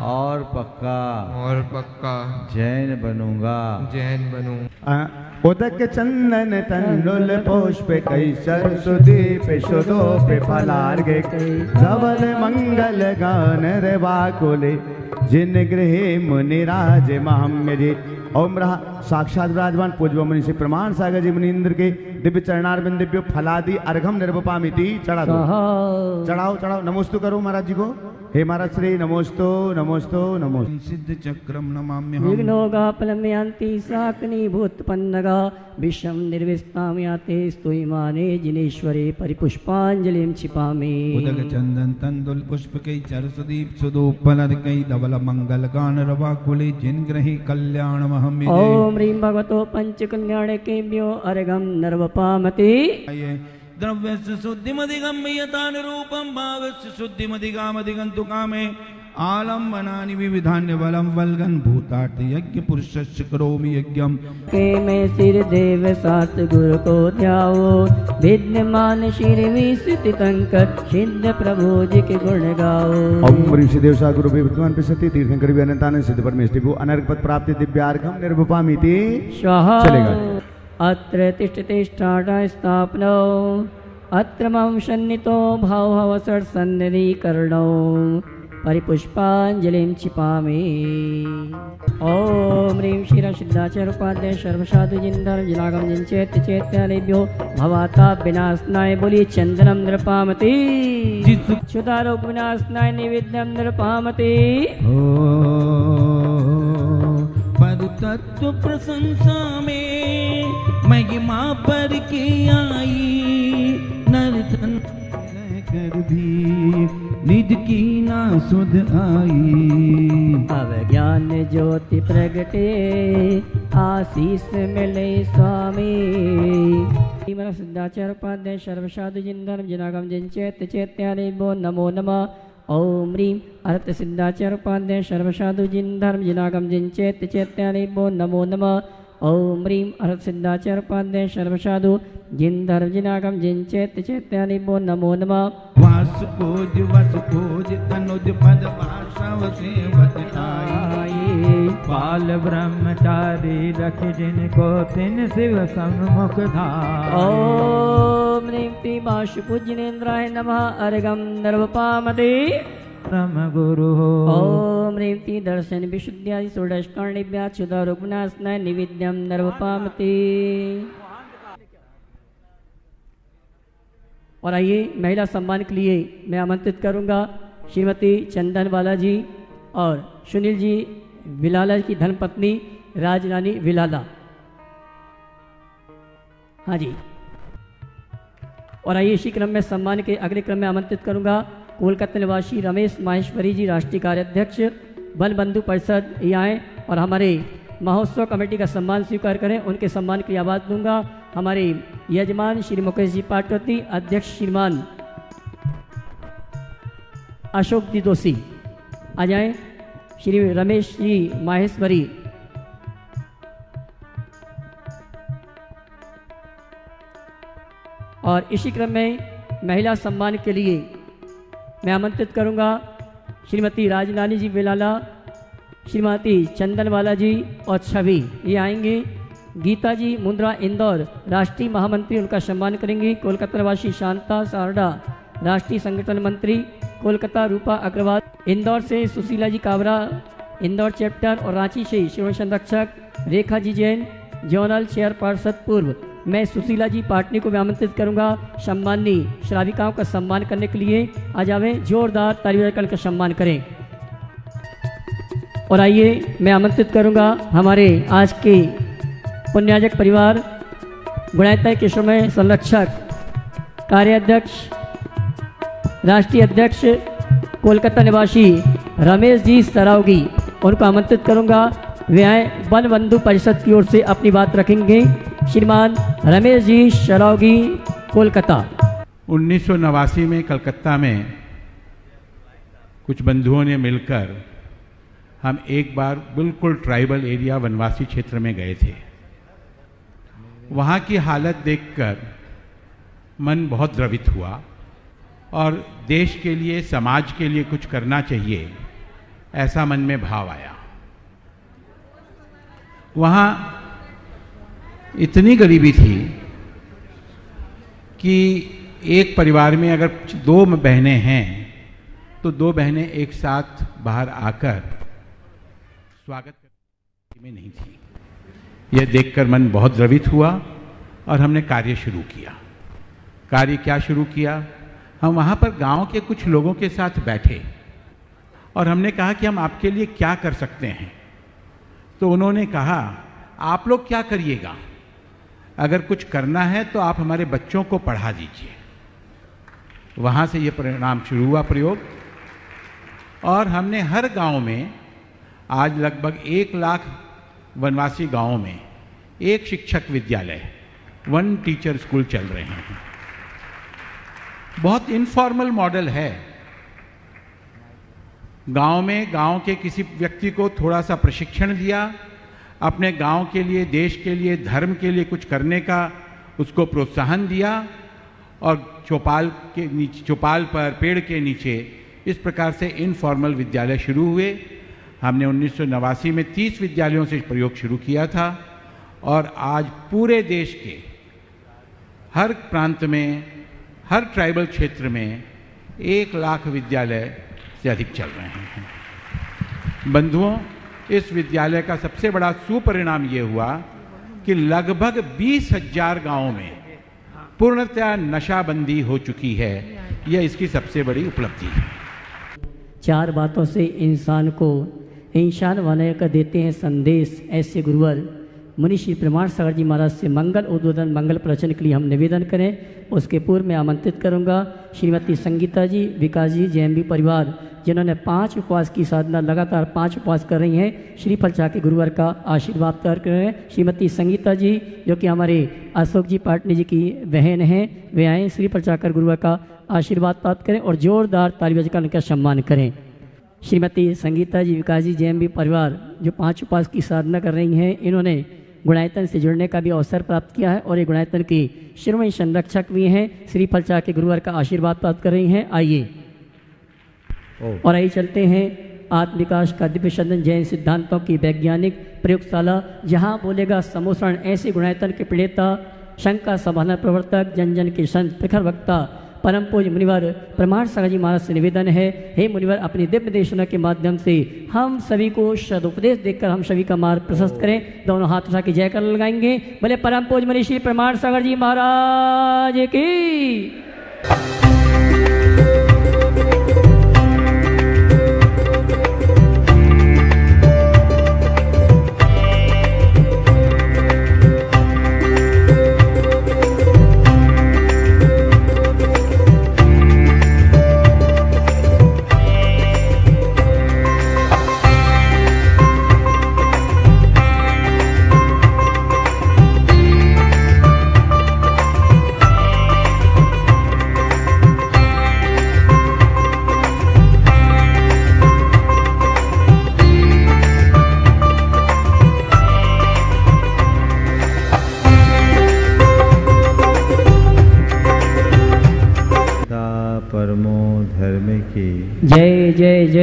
और पक्का जैन बनूंगा। उदक चंदन तंडुल पुष्प कैसर सुदीप सुदोप फलार्घ्य धवल मंगल गान रे वाकुले जिन गृहे मुनिराज महम्यजे। ओम रहा साक्षात विराजमान पूज्य मुनि से प्रमाण सागर जी मुनीन्द्र के दिव्य चरणारविंद दिव्य फलादि अर्घम निर्वपामिति चढ़ा दो। चढ़ाओ नमोस्तु करो महाराज जी को। हे महाराज श्री नमोस्तु सिद्ध चक्रम नमाम्यहम्। विघ्नोगा फलमयांति साकनी भूतपन्नगा विषम निर्विस्ताम्याते स्तुयमाने जिनेश्वरे परिपुष्पांजलिं क्षिपामि। उदक चंदन तंदुल पुष्प कई चरसदीप सुदोपलर कई धवल मंगल गान रवाकुले जिन ग्रही कल्याण महम। ओम ह्रीं भगवतो पंच कल्याणकेभ्यो अर्घं नर्वपामते। द्रव्यस्य शुद्धिमधिगम्यतान रूपं भावस्य शुद्धिमधिगामधिगन्तु कामे आलम्बनानि विविधान्य बलं वल्गन् भूतार्थ यज्ञ पुरुषस्य करोमि यज्ञम्। के मैं सिर देव सात गुरु को ध्याओ विद्यमान शिर विस्तृति तंकर सिद्ध प्रभु जी के गुण गाओ। ओम ऋषि देव सा गुरु विद्वान प्रसति तीर्थंकर भी अनंतानंद सिद्ध परमेष्टि भू अनर्घ पद प्राप्ति दिव्यार्घम निर्वपामिति स्वाहा। चलेगा। अत्र तिष्ठतिष्ठाढ स्थापनो अत्र मम सन्नितो भावहवसर सन्निधिकरणो परिपुष्पांजलिं क्षिपामि। ओम ह्रीं शिर सिद्धाचार्योपाध्याय सर्वसाधु जिन्दर जिनागम जिनचेत चेत्यालेभ्यो भवाता विनाशनाय बोली चंदनम नृपामति। क्षुधारोग विनाशनाय निवेद्यम नृपामति। पर तत्व प्रशंसा में महिमा पर के आई नर्तन कर भी निज की ना सुध आई। अब ज्ञान ज्योति प्रगटे आशीष मिले स्वामी। मेरा सिद्धाचार्य उपाध्याय सर्वसाधु जिन्दर जिनागम जिनचेत चेत्यालेभ्यो नमो नमः। ओम ह्रीं अर्थ सिद्धाचार्य उपाध्याय सर्वसाधु जिन्दर जिनागम जिनचेत चेत्यालेभ्यो नमो नमः। ओम ह्रीं अर्थ सिद्धाचार्य उपाध्याय सर्वसाधु जिन्दर जिनागम जिनचेत चेत्यालेभ्यो नमो नमः। वासुकोज तनुज पद भाषा बाल ब्रह्मचारी रख जिनको तिन शिव सम्मुख धार। ओम ह्रीं श्री वासुपूजनेन्द्राय नमः अर्घं नर्वपामते। परम गुरु ओम ह्रीं श्री दर्शन विशुद्ध्यादि षोडशकर्णेभ्यः क्षुधारोगविनाशनाय निवेद्यं नर्वपामते। और आइए महिला सम्मान के लिए मैं आमंत्रित करूंगा श्रीमती चंदन बालाजी और सुनील जी विलाला की धर्मपत्नी राजरानी विलाला। हाँ जी। और आइए इसी क्रम में सम्मान के अगले क्रम में आमंत्रित करूंगा कोलकाता निवासी रमेश माहेश्वरी जी राष्ट्रीय कार्याध्यक्ष वन बंधु परिषद ये आए और हमारे महोत्सव कमेटी का सम्मान स्वीकार करें। उनके सम्मान की आवाज़ दूंगा हमारे यजमान श्री मुकेश जी पाटवती, अध्यक्ष श्रीमान अशोक जी दोषी आ जाएं। श्री रमेश जी माहेश्वरी और इसी क्रम में महिला सम्मान के लिए मैं आमंत्रित करूंगा श्रीमती राजनानी जी बेलाला, श्रीमती चंदनवाला जी और छवि ये आएंगे। गीता जी मुंद्रा इंदौर राष्ट्रीय महामंत्री, उनका सम्मान करेंगे। कोलकाता निवासी शांता सारडा राष्ट्रीय संगठन मंत्री कोलकाता। रूपा अग्रवाल इंदौर से, सुशीला जी काबरा इंदौर चैप्टर और रांची से शिव संरक्षक। रेखा जी जैन जोनल चेयरपर्सन पूर्व। मैं सुशीला जी पाटनी को भी आमंत्रित करूंगा सम्मानी श्राविकाओं का सम्मान करने के लिए। आ जावे, जोरदार तालियों का सम्मान करें। और आइए मैं आमंत्रित करूंगा हमारे आज के पुण्याजक परिवार गुणायता के समय संरक्षक कार्याध्यक्ष राष्ट्रीय अध्यक्ष कोलकाता निवासी रमेश जी सरावगी, उनको आमंत्रित करूंगा। वे आए वन बंधु परिषद की ओर से अपनी बात रखेंगे। श्रीमान रमेश जी सरावगी, कोलकाता। 1989 में कलकत्ता में कुछ बंधुओं ने मिलकर हम एक बार बिल्कुल ट्राइबल एरिया वनवासी क्षेत्र में गए थे। वहाँ की हालत देखकर मन बहुत द्रवित हुआ और देश के लिए, समाज के लिए कुछ करना चाहिए, ऐसा मन में भाव आया। वहाँ इतनी गरीबी थी कि एक परिवार में अगर 2 बहनें हैं तो 2 बहनें एक साथ बाहर आकर स्वागत करने में नहीं थी। यह देखकर मन बहुत द्रवित हुआ और हमने कार्य शुरू किया। कार्य क्या शुरू किया? हम वहाँ पर गांव के कुछ लोगों के साथ बैठे और हमने कहा कि हम आपके लिए क्या कर सकते हैं। तो उन्होंने कहा, आप लोग क्या करिएगा, अगर कुछ करना है तो आप हमारे बच्चों को पढ़ा दीजिए। वहाँ से ये परिणाम शुरू हुआ प्रयोग, और हमने हर गांव में, आज लगभग 1 लाख वनवासी गांवों में 1 शिक्षक विद्यालय, 1 टीचर स्कूल चल रहे हैं। बहुत इनफॉर्मल मॉडल है। गांव में गांव के किसी व्यक्ति को थोड़ा सा प्रशिक्षण दिया, अपने गांव के लिए, देश के लिए, धर्म के लिए कुछ करने का उसको प्रोत्साहन दिया, और चौपाल के नीचे, चौपाल पर, पेड़ के नीचे इस प्रकार से इनफॉर्मल विद्यालय शुरू हुए। हमने 1989 में 30 विद्यालयों से प्रयोग शुरू किया था, और आज पूरे देश के हर प्रांत में, हर ट्राइबल क्षेत्र में 1 लाख विद्यालय से अधिक चल रहे हैं। बंधुओं, इस विद्यालय का सबसे बड़ा सुपरिणाम ये हुआ कि लगभग 20,000 गांवों में पूर्णतया नशाबंदी हो चुकी है। यह इसकी सबसे बड़ी उपलब्धि है। 4 बातों से इंसान को इंसान बनाने का देते हैं संदेश, ऐसे गुरुवर मुनि श्री प्रमाण सागर जी महाराज से मंगल उद्बोधन, मंगल प्रवचन के लिए हम निवेदन करें। उसके पूर्व मैं आमंत्रित करूंगा श्रीमती संगीता जी, विकास जी, जेएमबी परिवार, जिन्होंने 5 उपवास की साधना, लगातार 5 उपवास कर रही हैं, श्रीफल चाके गुरुवर का आशीर्वाद कर रहे हैं। श्रीमती संगीता जी, जो कि हमारे अशोक जी पाटनी जी की बहन हैं, वे आए, श्रीफल चाकर गुरुवर का आशीर्वाद प्राप्त करें और जोरदार ताली बजाकर उनका सम्मान करें। श्रीमती संगीता जी, विकास जी, जेएमबी परिवार, जो 5 उपवास की साधना कर रही हैं, इन्होंने गुणायतन से जुड़ने का भी अवसर प्राप्त किया है, और ये गुणायतन की शिरोमणि संरक्षक भी हैं, श्रीफल चाके गुरुवर का आशीर्वाद प्राप्त कर रही हैं। आइए और आइए चलते हैं आत्मविकास का दिव्य सदन जैन सिद्धांतों की वैज्ञानिक प्रयोगशाला, जहां बोलेगा समोसरण ऐसे गुणायतन के प्रणेता, शंका समाधान प्रवर्तक, जन जन के संत, प्रखर वक्ता, परम पूज्य मुनिवर प्रमाण सागर जी महाराज से निवेदन है, हे मुनिवर, अपनी दिव्य देशना के माध्यम से हम सभी को सदुपदेश देकर हम सभी का मार्ग प्रशस्त करें। दोनों हाथ उठा के जयकार लगाएंगे। बोले परम पूज्य मुनि श्री प्रमाण सागर जी महाराज की।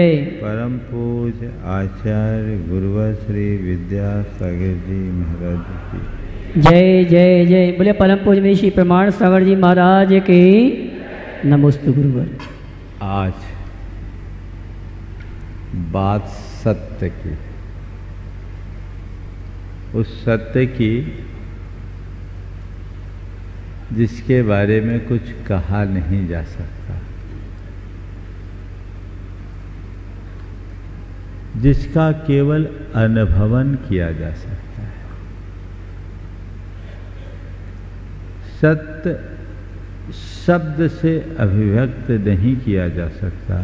जय। परम पूज्य आचार्य गुरुवर श्री विद्यासागर जी महाराज की जय जय जय। बोले परम पूज्य श्री प्रमाण सागर जी महाराज की नमोस्तु गुरुवर। आज बात सत्य की, उस सत्य की जिसके बारे में कुछ कहा नहीं जा सकता, जिसका केवल अनुभवन किया जा सकता है। सत्य शब्द से अभिव्यक्त नहीं किया जा सकता,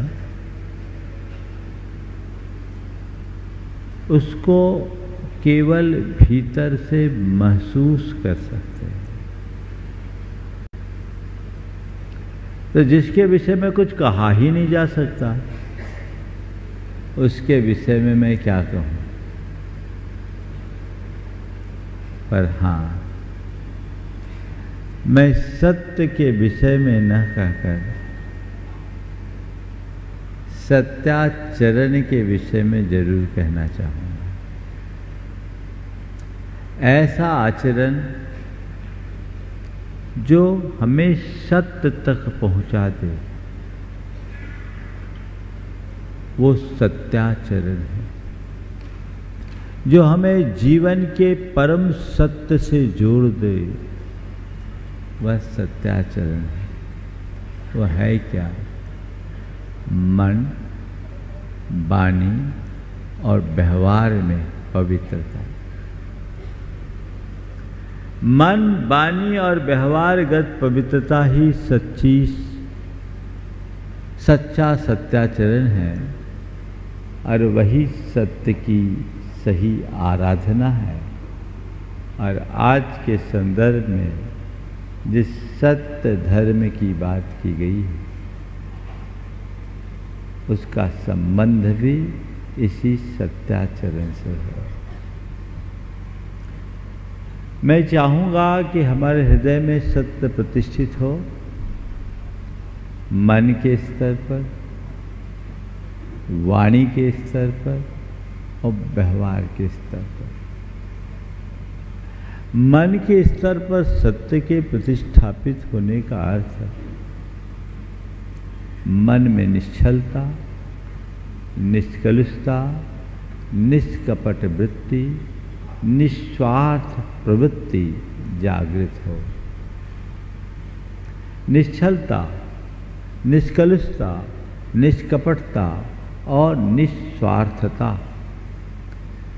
उसको केवल भीतर से महसूस कर सकते हैं। तो जिसके विषय में कुछ कहा ही नहीं जा सकता, उसके विषय में मैं क्या कहूँ। पर हाँ, मैं सत्य के विषय में न कहकर सत्याचरण के विषय में जरूर कहना चाहूँगा। ऐसा आचरण जो हमें सत्य तक पहुँचा दे, वो सत्याचरण है। जो हमें जीवन के परम सत्य से जोड़ दे, वह सत्याचरण है। वो है क्या? मन, वाणी और व्यवहार में पवित्रता। मन, वाणी और व्यवहारगत पवित्रता ही सच्चा सत्याचरण है, और वही सत्य की सही आराधना है। और आज के संदर्भ में जिस सत्य धर्म की बात की गई है, उसका संबंध भी इसी सत्याचरण से है। मैं चाहूँगा कि हमारे हृदय में सत्य प्रतिष्ठित हो, मन के स्तर पर, वाणी के स्तर पर और व्यवहार के स्तर पर। मन के स्तर पर सत्य के प्रतिष्ठापित होने का अर्थ है मन में निश्चलता, निष्कलुषता, निष्कपट वृत्ति, निस्वार्थ प्रवृत्ति जागृत हो। निश्चलता, निष्कलुषता, निष्कपटता और निस्वार्थता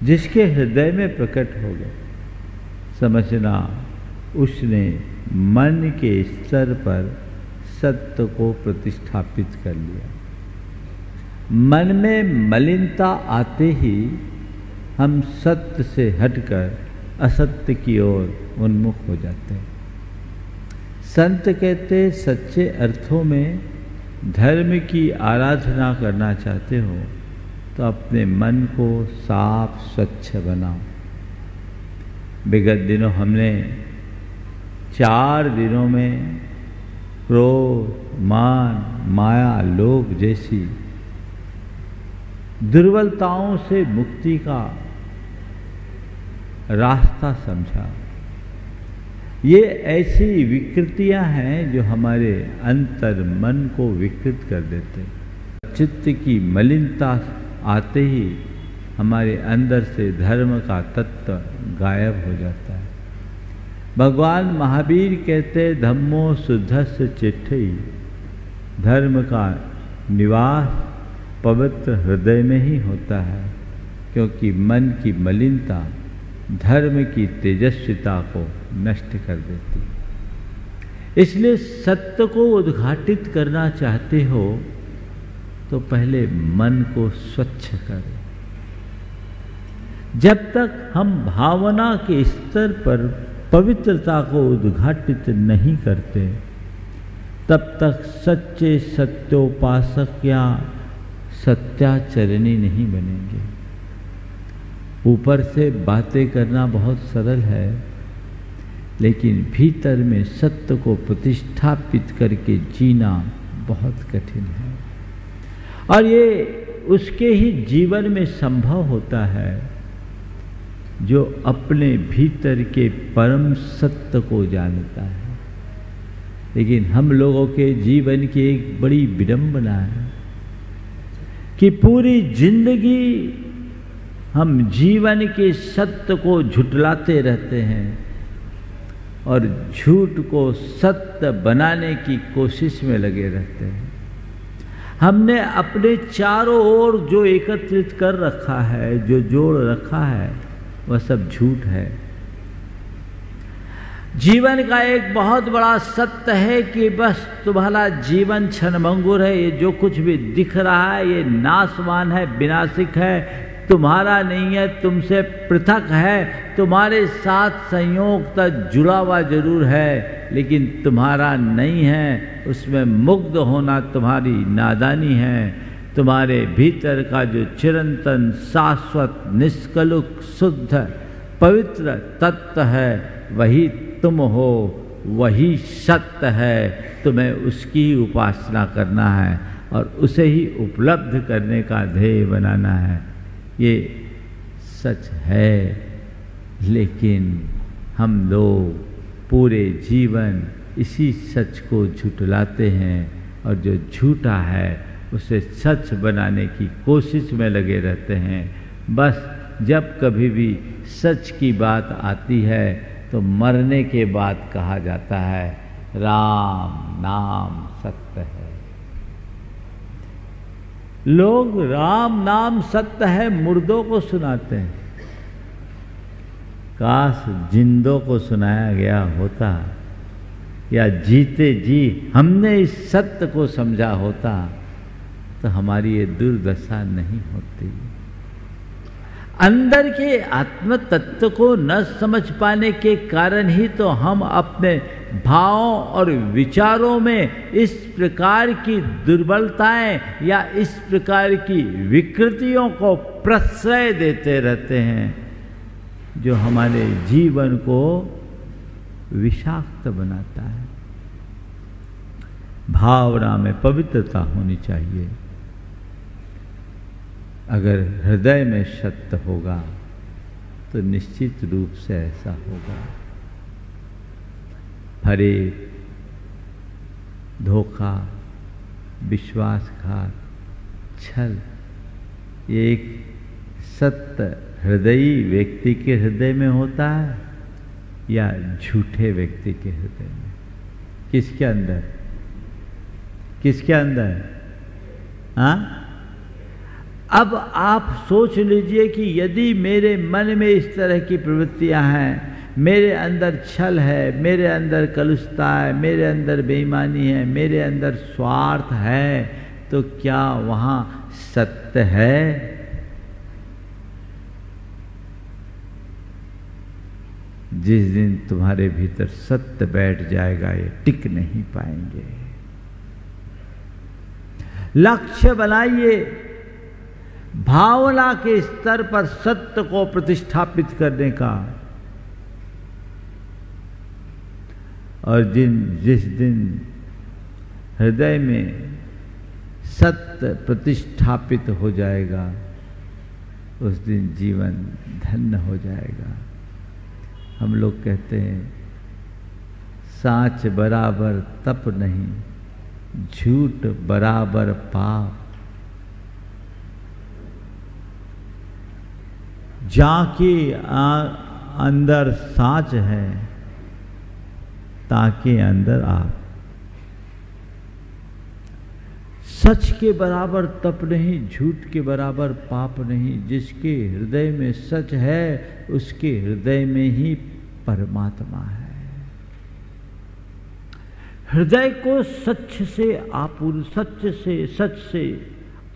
जिसके हृदय में प्रकट हो गए, समझना उसने मन के स्तर पर सत्य को प्रतिष्ठापित कर लिया। मन में मलिनता आते ही हम सत्य से हटकर असत्य की ओर उन्मुख हो जाते हैं। संत कहते, सच्चे अर्थों में धर्म की आराधना करना चाहते हो तो अपने मन को साफ स्वच्छ बनाओ। विगत दिनों हमने 4 दिनों में क्रोध, मान, माया, लोभ जैसी दुर्बलताओं से मुक्ति का रास्ता समझा। ये ऐसी विकृतियां हैं जो हमारे अंतर मन को विकृत कर देते। चित्त की मलिनता आते ही हमारे अंदर से धर्म का तत्व गायब हो जाता है। भगवान महावीर कहते, धम्मो शुद्धस्य चिट्ठई, धर्म का निवास पवित्र हृदय में ही होता है, क्योंकि मन की मलिनता धर्म की तेजस्विता को नष्ट कर देती। इसलिए सत्य को उद्घाटित करना चाहते हो तो पहले मन को स्वच्छ करें। जब तक हम भावना के स्तर पर पवित्रता को उद्घाटित नहीं करते, तब तक सच्चे सत्योपासक या सत्याचरणी नहीं बनेंगे। ऊपर से बातें करना बहुत सरल है, लेकिन भीतर में सत्य को प्रतिष्ठापित करके जीना बहुत कठिन है। और ये उसके ही जीवन में संभव होता है जो अपने भीतर के परम सत्य को जानता है। लेकिन हम लोगों के जीवन की एक बड़ी विडंबना है कि पूरी जिंदगी हम जीवन के सत्य को झुठलाते रहते हैं और झूठ को सत्य बनाने की कोशिश में लगे रहते हैं। हमने अपने चारों ओर जो एकत्रित कर रखा है, जो जोड़ रखा है, वह सब झूठ है। जीवन का एक बहुत बड़ा सत्य है कि बस तुम्हारा जीवन क्षणभंगुर है। ये जो कुछ भी दिख रहा है ये नाशवान है, विनाशिक है, तुम्हारा नहीं है, तुमसे पृथक है, तुम्हारे साथ संयोग तक जुड़ा हुआ जरूर है लेकिन तुम्हारा नहीं है। उसमें मुग्ध होना तुम्हारी नादानी है। तुम्हारे भीतर का जो चिरंतन शाश्वत निष्कलुष शुद्ध पवित्र तत्व है वही तुम हो, वही सत्य है। तुम्हें उसकी ही उपासना करना है और उसे ही उपलब्ध करने का ध्येय बनाना है। ये सच है, लेकिन हम लोग पूरे जीवन इसी सच को झुठलाते हैं और जो झूठा है उसे सच बनाने की कोशिश में लगे रहते हैं। बस जब कभी भी सच की बात आती है तो मरने के बाद कहा जाता है राम नाम सत्य है। लोग राम नाम सत्य है मुर्दों को सुनाते हैं। काश जिंदों को सुनाया गया होता या जीते जी हमने इस सत्य को समझा होता तो हमारी ये दुर्दशा नहीं होती। अंदर के आत्म तत्व को न समझ पाने के कारण ही तो हम अपने भावों और विचारों में इस प्रकार की दुर्बलताएं या इस प्रकार की विकृतियों को प्रश्रय देते रहते हैं जो हमारे जीवन को विषाक्त बनाता है। भावना में पवित्रता होनी चाहिए। अगर हृदय में सत्य होगा तो निश्चित रूप से ऐसा होगा। फरेब, धोखा, विश्वासघात, छल, ये एक सत्य हृदयी व्यक्ति के हृदय में होता है या झूठे व्यक्ति के हृदय में? किसके अंदर? किसके अंदर? हाँ? अब आप सोच लीजिए कि यदि मेरे मन में इस तरह की प्रवृत्तियां हैं, मेरे अंदर छल है, मेरे अंदर कलुषता है, मेरे अंदर बेईमानी है, मेरे अंदर स्वार्थ है, तो क्या वहां सत्य है? जिस दिन तुम्हारे भीतर सत्य बैठ जाएगा ये टिक नहीं पाएंगे। लक्ष्य बनाइए भावना के स्तर पर सत्य को प्रतिष्ठापित करने का, और जिस दिन हृदय में सत्य प्रतिष्ठापित हो जाएगा उस दिन जीवन धन्य हो जाएगा। हम लोग कहते हैं साच बराबर तप नहीं, झूठ बराबर पाप। जाके अंदर साच है, ताके अंदर आप। सच के बराबर तप नहीं, झूठ के बराबर पाप नहीं। जिसके हृदय में सच है उसके हृदय में ही परमात्मा है। हृदय को सच से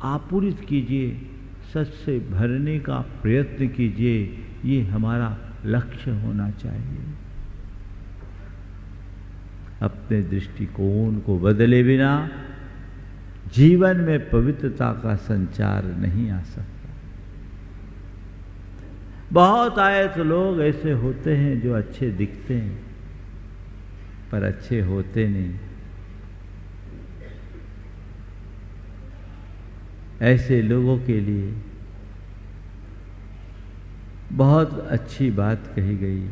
आपूरित कीजिए, सच से भरने का प्रयत्न कीजिए। ये हमारा लक्ष्य होना चाहिए। अपने दृष्टिकोण को बदले बिना जीवन में पवित्रता का संचार नहीं आ सकता। बहुत आए तो लोग ऐसे होते हैं जो अच्छे दिखते हैं पर अच्छे होते नहीं। ऐसे लोगों के लिए बहुत अच्छी बात कही गई।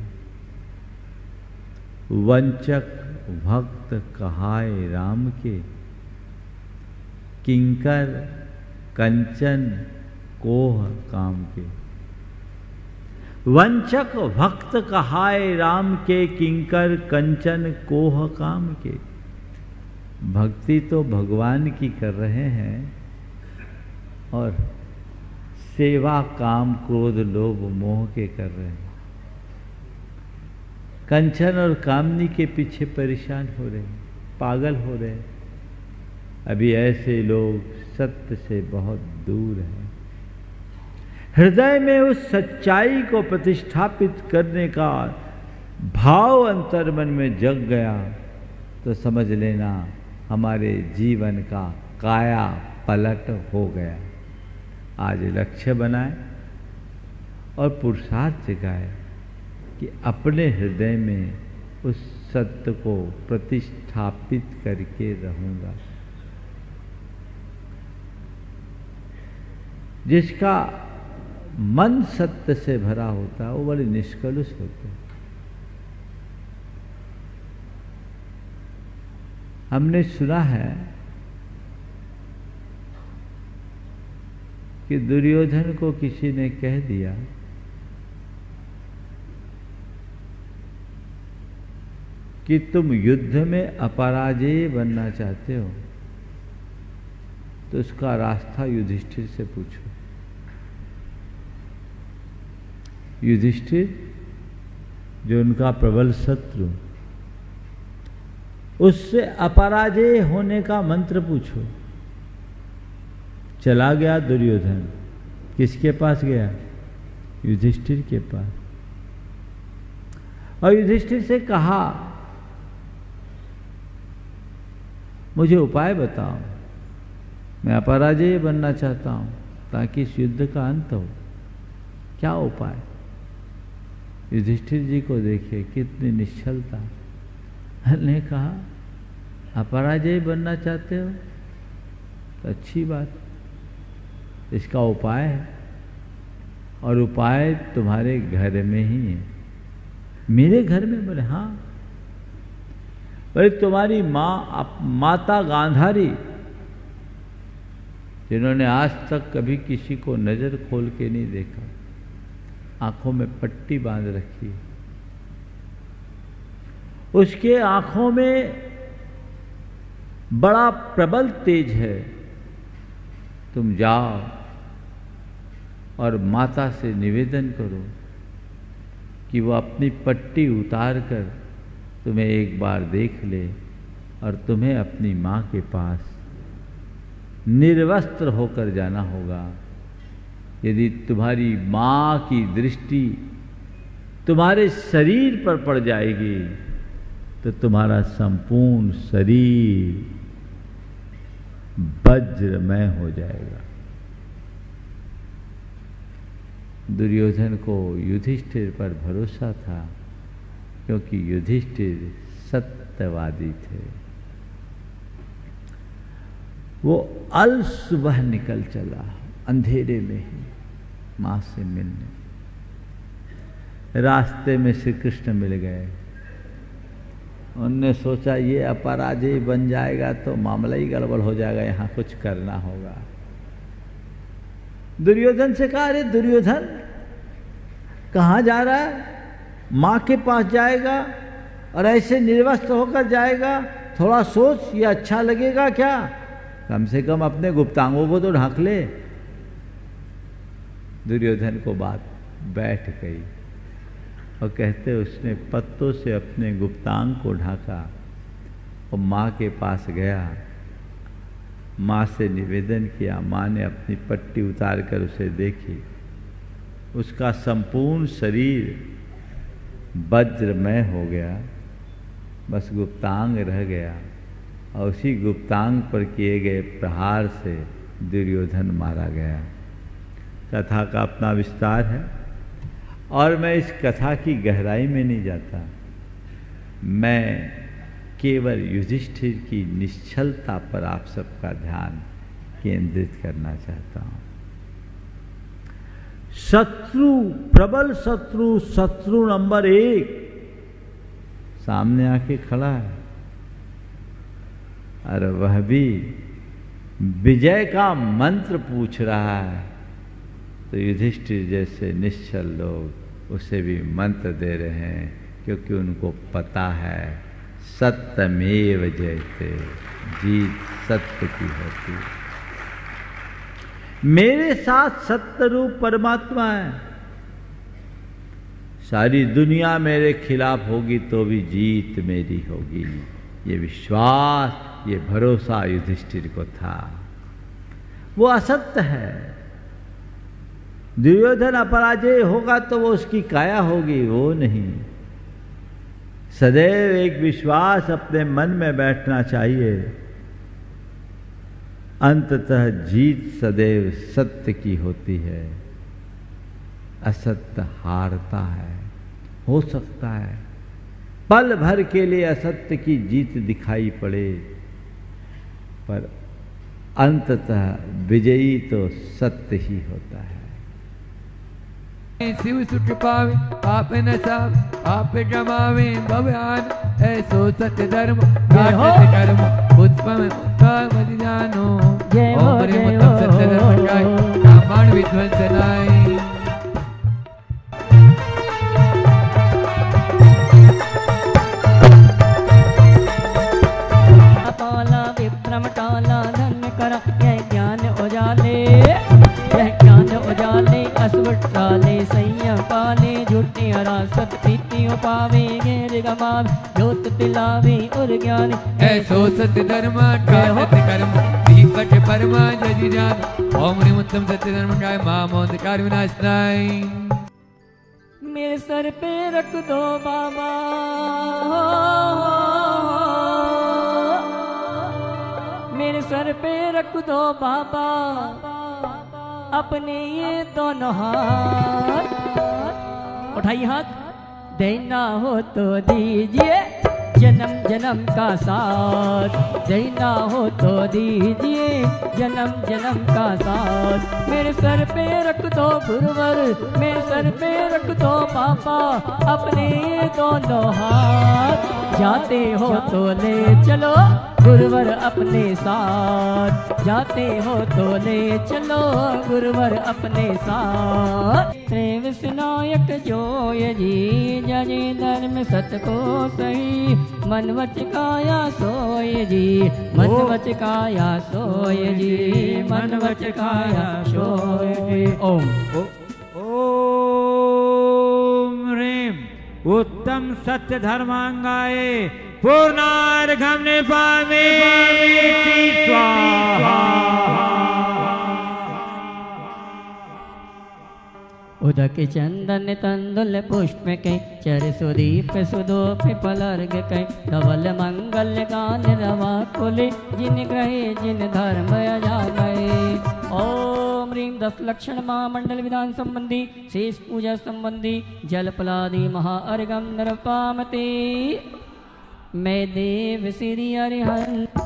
वंचक भक्त कहाए राम के, किंकर कंचन कोह काम के। वंचक भक्त कहाए राम के, किंकर कंचन कोह काम के। भक्ति तो भगवान की कर रहे हैं और सेवा काम क्रोध लोभ मोह के कर रहे हैं। कंचन और कामनी के पीछे परेशान हो रहे हैं, पागल हो रहे हैं। अभी ऐसे लोग सत्य से बहुत दूर हैं। हृदय में उस सच्चाई को प्रतिष्ठापित करने का भाव अंतर्मन में जग गया तो समझ लेना हमारे जीवन का काया पलट हो गया। आज लक्ष्य बनाए और पुरुषार्थ जगाए कि अपने हृदय में उस सत्य को प्रतिष्ठापित करके रहूंगा। जिसका मन सत्य से भरा होता है वो बड़े निष्कलुष होते हैं। हमने सुना है कि दुर्योधन को किसी ने कह दिया कि तुम युद्ध में अपराजेय बनना चाहते हो तो उसका रास्ता युधिष्ठिर से पूछो। युधिष्ठिर जो उनका प्रबल शत्रु, उससे अपराजेय होने का मंत्र पूछो। चला गया दुर्योधन, किसके पास गया? युधिष्ठिर के पास। और युधिष्ठिर से कहा मुझे उपाय बताओ, मैं अपराजेय बनना चाहता हूं ताकि इस युद्ध का अंत हो। क्या उपाय? युधिष्ठिर जी को देखिए कितनी निश्चलता। ने कहा अपराजेय बनना चाहते हो तो अच्छी बात, इसका उपाय है और उपाय तुम्हारे घर में ही है। मेरे घर में? बोले हाँ। बोले तुम्हारी माता गांधारी, जिन्होंने आज तक कभी किसी को नजर खोल के नहीं देखा, आंखों में पट्टी बांध रखी, उसके आंखों में बड़ा प्रबल तेज है। तुम जाओ और माता से निवेदन करो कि वो अपनी पट्टी उतार कर तुम्हें एक बार देख ले और तुम्हें अपनी माँ के पास निर्वस्त्र होकर जाना होगा। यदि तुम्हारी माँ की दृष्टि तुम्हारे शरीर पर पड़ जाएगी तो तुम्हारा संपूर्ण शरीर वज्रमय हो जाएगा। दुर्योधन को युधिष्ठिर पर भरोसा था क्योंकि युधिष्ठिर सत्यवादी थे। वो अल सुबह निकल चला अंधेरे में ही मां से मिलने। रास्ते में श्री कृष्ण मिल गए। उनने सोचा ये अपराजेय बन जाएगा तो मामला ही गड़बड़ हो जाएगा, यहाँ कुछ करना होगा। दुर्योधन से कहा अरे दुर्योधन कहाँ जा रहा है? माँ के पास जाएगा और ऐसे निर्वस्त्र होकर जाएगा, थोड़ा सोच, ये अच्छा लगेगा क्या? कम से कम अपने गुप्तांगों को तो ढांक ले। दुर्योधन को बात बैठ गई और कहते उसने पत्तों से अपने गुप्तांग को ढांका और माँ के पास गया। माँ से निवेदन किया। माँ ने अपनी पट्टी उतार कर उसे देखी। उसका संपूर्ण शरीर वज्रमय हो गया, बस गुप्तांग रह गया और उसी गुप्तांग पर किए गए प्रहार से दुर्योधन मारा गया। कथा का अपना विस्तार है और मैं इस कथा की गहराई में नहीं जाता। मैं केवल युधिष्ठिर की निश्चलता पर आप सबका ध्यान केंद्रित करना चाहता हूं। शत्रु, प्रबल शत्रु, शत्रु नंबर 1 सामने आके खड़ा है और वह भी विजय का मंत्र पूछ रहा है। तो युधिष्ठिर जैसे निश्चल लोग उसे भी मंत्र दे रहे हैं, क्योंकि उनको पता है सत्यमेव जयते, जीत सत्य की होती है। मेरे साथ सत्य रूप परमात्मा है। सारी दुनिया मेरे खिलाफ होगी तो भी जीत मेरी होगी, ये विश्वास, ये भरोसा युधिष्ठिर को था। वो असत्य है। दुर्योधन अपराजय होगा तो वो उसकी काया होगी, वो नहीं। सदैव एक विश्वास अपने मन में बैठना चाहिए। अंततः जीत सदैव सत्य की होती है, असत्य हारता है। हो सकता है पल भर के लिए असत्य की जीत दिखाई पड़े, पर अंततः विजयी तो सत्य ही होता है। शिव सुख पावे आप न साव आप जमावे भव्यान, ऐसो सत्य धर्म नाटक कर्म पुष्पम कामदि जानो। ओम रे मतम सत्य धर्म जाय ब्राह्मण विध्वंस नाय। टाला विभ्रम टाला धन करा, यह ज्ञान उजाले, यह ज्ञान उजाले, असुर टाले संयम पाले, झूठी हरासत प्रीति पावे, घेर गमावे ज्योत पिलावे और ज्ञान। ऐसो सत्य धर्म कामत कर्म दीपक परमा जदि जान। ओम ह्रीं उत्तम सत्य धर्म काय मामोंधकार विनाशनाय। मेरे सर पे रख दो बाबा, मेरे सर पे रख दो बाबा, अपने ये दोनों हाथ। उठाइए हाथ। देना हो तो दीजिए जन्म जन्म का साथ, देना हो तो दीजिए जन्म जन्म का साथ। मेरे सर पे रख दो गुरुवर, मेरे सर पे रख दो पापा, अपने ये दोनों हाथ। जाते हो तो ले चलो गुरुवर अपने साथ, जाते हो तो ले चलो गुरुवर अपने साथ। विश्वनायक जोय जी जय धर्म सत्य को सही, मन वच काया सोय जी, मन वच काया सोय जी, मन वच काया सोय जी। ओम उत्तम सत्य धर्मांगाय पूर्णार्घम निपामे स्वाहा। उदक चंदन तंदुल पुष्प के चर सुदीप सुदोप पलर्ग के, धवल मंगल गान रवा कुले, जिन ग्रहे जिन धर्म अजामय। ओम ह्रीं 10 लक्षण महामंडल विधान संबंधी शेष पूजा संबंधी जलपलादि महाअर्घम नरपामते। मैं देव श्री अरिहंत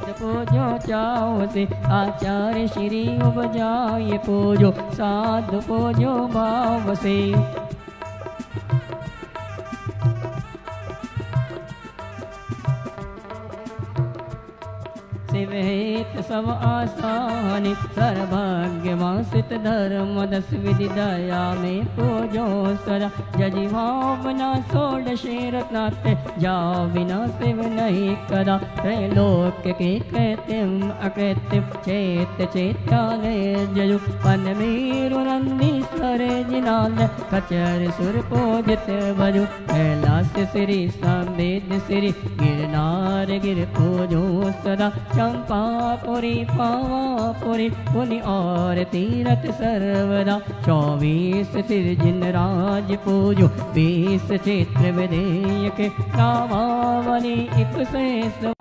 पूजो चाओ से, आचार्य श्री उपजाए पूजो, साधु पूजो भाव से। शिव हेत सब आसानी, सर्वभाग्य वासित धर्म 10 विधि दया में पूजो सरा। जजि भावना षोडशे रत्नाते, जाओ विना शिव नहीं कदा। त्रैलोक के कृत्यम अकृत्यम, चेत चेत्यालय जजु। पन मेरु नंदीश्वर जिनाल, खचर सुर पूजित भजु। कैलाश श्री संवेद श्री, गिरनार गिर पूजो सदा। चंपापुरी पावापुरी पुनि और तीरथ सर्वदा। 24 तिरजिन राज पूजो, 20 क्षेत्र विधेयक। नामावली 100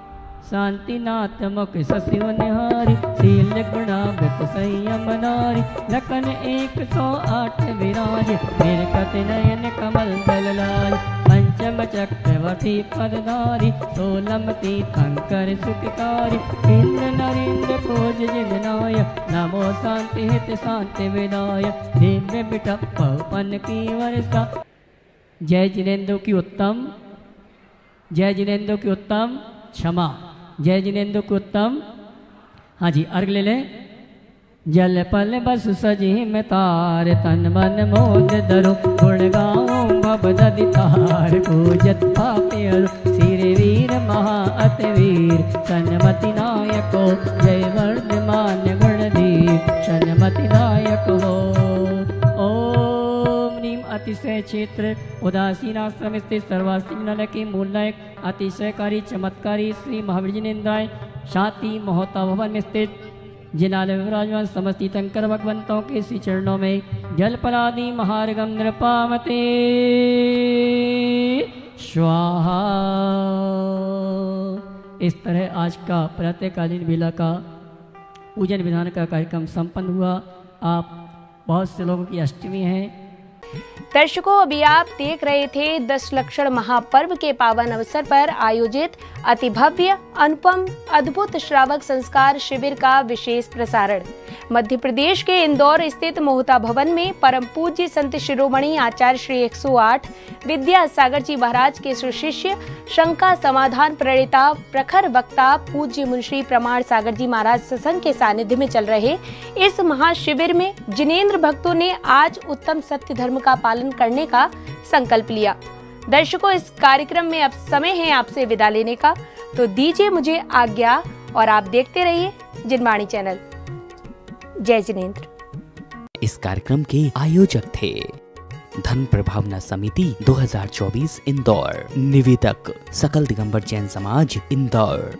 शांतिनाथ मुख सशिव निहारी, शील गुणागत संयम नारी। लखन 108 विराज, निर्कत नयन कमल दल लाल। पंचम चक्रवर्ती पदधारी, 16 तीर्थंकर सुखकारी। इंद्र नरेंद्र पूज्य जिमनाय, नमो शांति हित शांति विदाय, दिव्य बिटप्पन की वर्षा। जय जिनेंद्र की उत्तम, जय जिनेंद्र की उत्तम क्षमा, जय जिनेंद्र की उत्तम। हाँ जी, अर्घ ले लें। जल पल बस सजी में तार, तन मन मोद धरो, गुण गाऊं भवदधि तार, पूजत पापेर सिर वीर महा अतवीर, सन्मति नायको जय वर्धमान गुणधीर, सन्मति नायक हो। ओम नीम अतिशय क्षेत्र उदासीनाश्रम स्थित सर्वास्तिक नल के मूल नायक अतिशयकारी चमत्कारी श्री महावीर जिनेंद्राय शांति महोत्सव भवन में स्थित जिनालय विराजमान समस्त तीर्थंकर भगवंतों के श्री चरणों में जल परादि महार्गम नृपावते स्वाहा। इस तरह आज का प्रातःकालीन बेला का पूजन विधान का कार्यक्रम संपन्न हुआ। आप बहुत से लोगों की अष्टमी है। दर्शकों, अभी आप देख रहे थे दशलक्षण महापर्व के पावन अवसर पर आयोजित अति भव्य अनुपम अद्भुत श्रावक संस्कार शिविर का विशेष प्रसारण। मध्य प्रदेश के इंदौर स्थित मोहता भवन में परम पूज्य संत शिरोमणि आचार्य श्री 108 विद्या सागर जी महाराज के सुशिष्य शंका समाधान प्रणेता प्रखर वक्ता पूज्य मुंशी प्रमाण सागर जी महाराज सत्संग के सानिध्य में चल रहे इस महाशिविर में जिनेंद्र भक्तों ने आज उत्तम सत्य धर्म का पालन करने का संकल्प लिया। दर्शकों, इस कार्यक्रम में अब समय है आपसे विदा लेने का, तो दीजिए मुझे आज्ञा और आप देखते रहिए जिनवाणी चैनल। जय जिनेंद्र। इस कार्यक्रम के आयोजक थे धन प्रभावना समिति 2024 इंदौर, निवेदक सकल दिगंबर जैन समाज इंदौर।